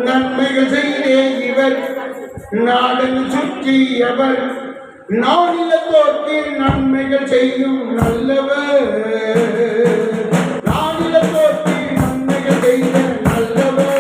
நன்மைகள் செய்தே இவர், நாடன் சுற்றியவர், நானிலத்தோர்க்கு நன்மைகள் செய்யும் நல்லவர், நானிலத்தோர்க்கு நன்மைகள் செய்த நல்லவர்.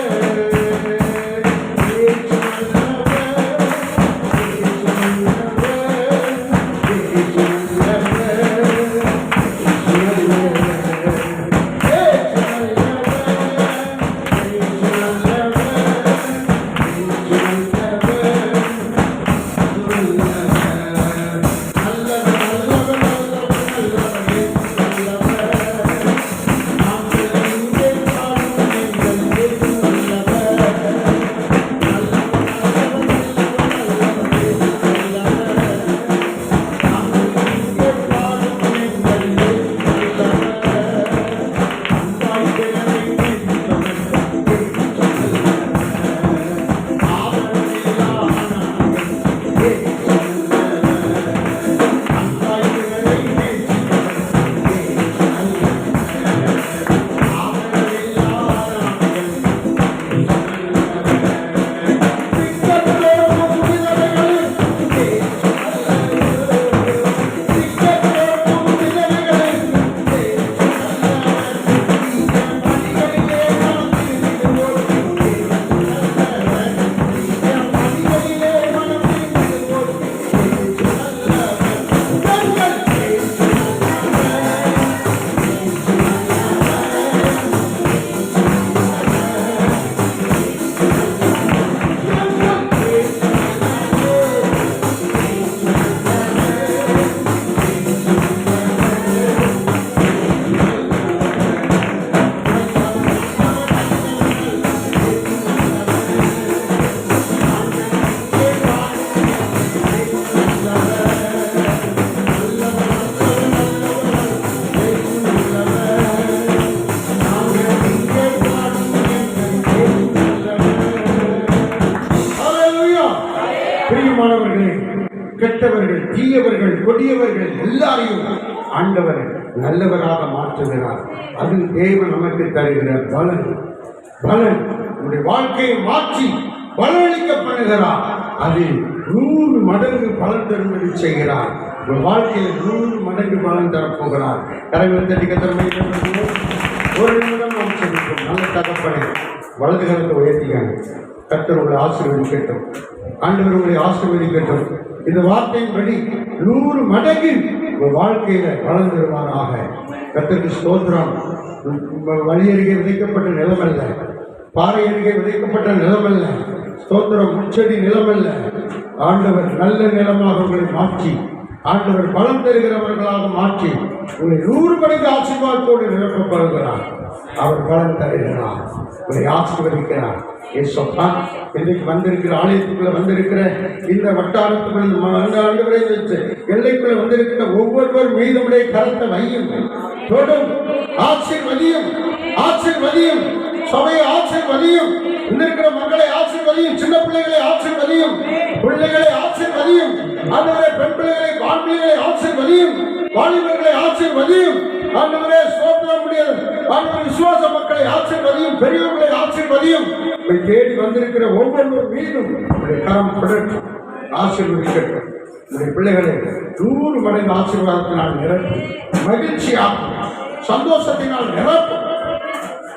கெட்டவர்கள், தீயவர்கள், கொடியவர்கள் எல்லாரையும் ஆண்டவர் நல்லவராக மாற்றுகிறார். அது தேவன் நமக்கு தருகிற பலன். உங்களுடைய வாழ்க்கையை மாற்றி பலனளிக்க பண்ணுகிறார். அது 100 மடங்கு பலன் தரும்படி செய்கிறார். உங்கள் வாழ்க்கையில் 100 மடங்கு பலன் தரப்போகிறார். கரைகள் தட்டிக்க திறமை ஒரு நிமிடம் நாம் சொல்லிப்போம். நல்ல தகப்பனை வலது கரத்தை உயர்த்திக்காங்க. கர்த்தர் உங்களை ஆசீர்வதிக்கட்டும். ஆண்டவர் உங்களை ஆசீர்வதிக்கட்டும். இந்த வார்த்தையின்படி 100 மடங்கு உங்கள் வாழ்க்கையில வளர்ந்து வருவாராக. கர்த்தருக்கு ஸ்தோத்திரம். வழி அருகே விதைக்கப்பட்ட நிலமல்ல, பாறை அருகே விதைக்கப்பட்ட நிலமல்ல, ஸ்தோத்திரம் முச்செடி நிலமல்ல. ஆண்டவர் நல்ல நிலமாக உங்களை மாற்றி ஆண்டவர் பலம் தருகிறவர்களாக மாற்றி உங்களை 100 மடங்கு ஆசீர்வாதத்தோடு நிரப்பப்படுகிறார். அவர் பலம் தருகிறார், உங்களை ஆசீர்வதிக்கிறார். ஏசப்பா, இன்றைக்கு வந்திருக்கிற ஆலயத்துக்குள்ள வந்திருக்கிற இந்த வட்டாரத்துக்குள்ள எல்லைக்குள்ள வந்திருக்கிற ஒவ்வொருவர் மீதுடைய கரத்தை வையும், தொடும், ஆசீர்வதியும், ஆசீர்வதியும், சபையை ஆசீர்வதியும், இருக்கிற மக்களை ஆசீர்வதியும், சின்ன பிள்ளைகளை ஆசீர்வதியும், பிள்ளைகளை ஆசீர்வதியும், ஆண்டவரே பெண் பிள்ளைகளை, ஆண் பிள்ளைகளை ஆசீர்வதியும், வாலிபர்களை ஆசீர்வதியும், ஆண்டவரே சோதனை முடியாது, ஆண்டவர் விசுவாச மக்களை ஆசீர்வதியும், பெரியவர்களை ஆசீர்வதியும். தேடி வந்திருக்கிற ஒவ்வொருவர் மீதும் கரம் படட்டும், ஆசீர்வதிக்கட்டும். உடைய பிள்ளைகளை 100 மடங்கு ஆசீர்வாதத்தினால் நிரப்பும், மகிழ்ச்சியாகும், சந்தோஷத்தினால் நிரப்பும்.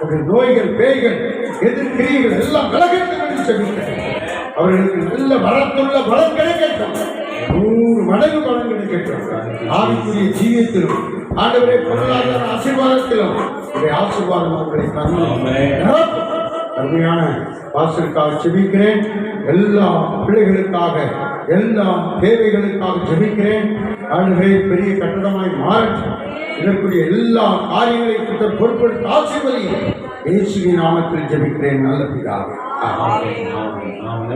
உடைய நோய்கள், பேய்கள், எதிர்கிரிகள் எல்லாம் விலகட்டும் என்று சொல்லிட்டேன். அவர்களுக்கு நல்ல வரத்துள்ள பலம் கிடைக்கட்டும், 100 மடங்கு பலம் கிடைக்கட்டும். ஆவிக்குரிய ஜீவியத்திலும் ஆண்டவரே பொருளாதார ஆசீர்வாதத்திலும் உடைய ஆசீர்வாதம் அவர்களை நிரப்பும். அருமையான வாசலுக்காக ஜெபிக்கிறேன். எல்லா பிள்ளைகளுக்காக, எல்லா தேவைகளுக்காக ஜெபிக்கிறேன். ஆண்டவரே பெரிய கட்டடமாய் மாறட்டும். இதற்குரிய எல்லா காரியங்களையும் பொருட்படுத்த ஆசீர்வதியும். இயேசுவின் நாமத்தில் ஜெபிக்கிறேன் நல்ல பிதாவே.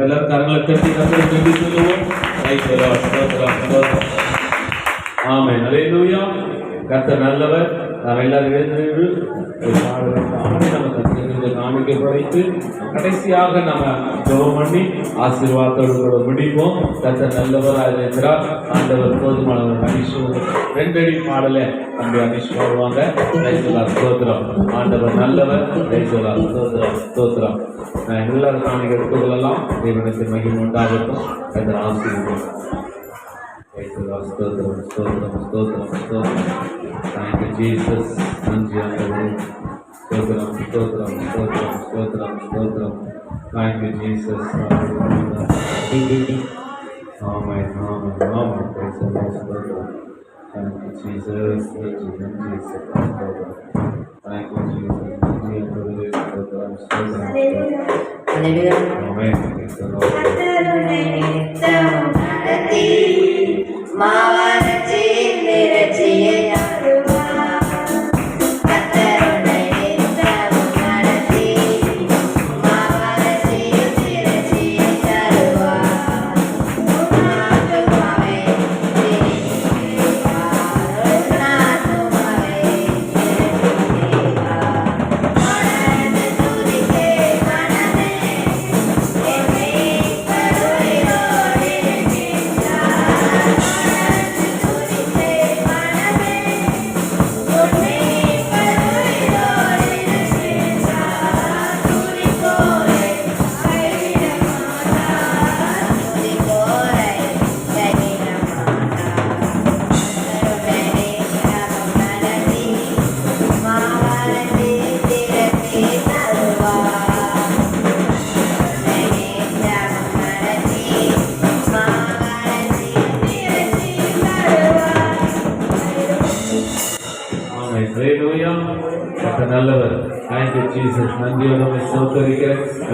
எல்லாரும் கரங்களை தட்டி கர்த்தரை சொல்லுவோம். ஆமென். அல்லேலூயா. கர்த்தர் நல்லவர். நாம் எல்லாரும் எழுந்து காணிக்கை படைத்து கடைசியாக நம்ம ஜெபம் பண்ணி ஆசீர்வாதத்தோடு முடிப்போம். கர்த்தர் நல்லவராக இருக்கிறார். ஆண்டவர் போதுமானவர். அனிஷ் 2 அடி பாடல தம்பி அனிஷ் பாடுவாங்க. ஸ்தோத்திரம். ஆண்டவர் நல்லவர். ஸ்தோத்திரம், ஸ்தோத்திரம். எல்லாரும் காணிக்கை எடுத்துக்கொள்ளலாம். தேவனுக்கு மகிமை உண்டாகட்டும். கர்த்தர் ஆசீர்வதிப்பார். ஸ்தோத்திரம், ஸ்தோத்திரம், ஸ்தோத்திரம், ஸ்தோத்திரம். Thank you, Jesus. நன்றி ஆண்டவரே. ஸ்தோத்திரம், ஸ்தோத்திரம், ஸ்தோத்திரம், ஸ்தோத்திரம், ஸ்தோத்திரம். Thank you, Jesus. ஆமென், ஆமென், ஆமென். ஸ்தோத்திரம். Thank you, Jesus. நன்றி, ஸ்தோத்திரம். Thank you, Jesus. நன்றி ஆண்டவரே. ஸ்தோத்திரம், ஸ்தோத்திரம். ஆமென். மாவரச்சி நிறச்சியை அருள்வார். கர்த்தருடைய நித்தமும் நடத்தி மாவரச்சி நிறச்சியை தருவார். உன்னாத்துமாவை திருப்பிவார், உன்னாத்துமாவை திருப்பிவார். மனது துதிக்கே மனமே, என்னை கருணையோடு இருக்கின்றார். நல்லவர். Thank you, Jesus. நன்றியோடு ஸ்தோத்திரிக்க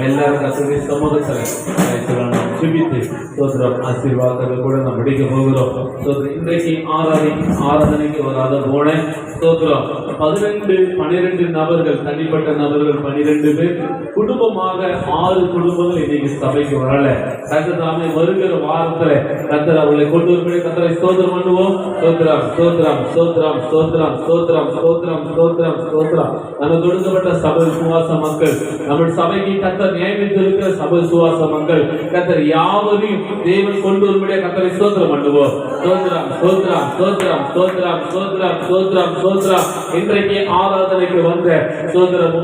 எல்லாரும் கர்த்தருடைய சமூகத்தில் ஜெபித்து ஸ்தோத்திரம் ஆசீர்வாதங்கள் கூட நாம் படிக்க போகிறோம். இன்றைக்கு ஆராதனைக்கு வராத போன ஸ்தோத்திரம் 12 நபர்கள், தனிப்பட்ட நபர்கள் 12 பேர், குடும்பமாக 6 குடும்பங்கள் இன்னைக்கு சபைக்கு வரல. கர்த்தர் வருகிற வாரத்துல கர்த்தர் அவர்களை கொண்டு வரும்படி கர்த்தரை ஸ்தோத்திரம் பண்ணுவோம். ஸ்தோத்திரம், ஸ்தோத்திரம், ஸ்தோத்திரம், ஸ்தோத்திரம், ஸ்தோத்திரம், ஸ்தோத்திரம், ஸ்தோத்திரம், ஸ்தோத்திரம். நமக்கு கொடுக்கப்பட்ட சபை சுவாச மக்கள், நம்ம சபைக்கு கர்த்தர் நியமித்து இருக்கிற சபை சுவாச மக்கள், கர்த்தர் யாவரையும் தேவன் கொண்டு வரும்படியா கர்த்தரை ஸ்தோத்திரம் பண்ணுவோம். ஸ்தோத்திரம், ஸ்தோத்திரம், ஸ்தோத்திரம், ஸ்தோத்திரம், ஸ்தோத்திரம், ஸ்தோத்திரம், ஸ்தோத்திரம், ஸ்தோத்திரம். இன்றைக்கு ஆராதனைக்கு வந்த ஸ்தோத்திரம்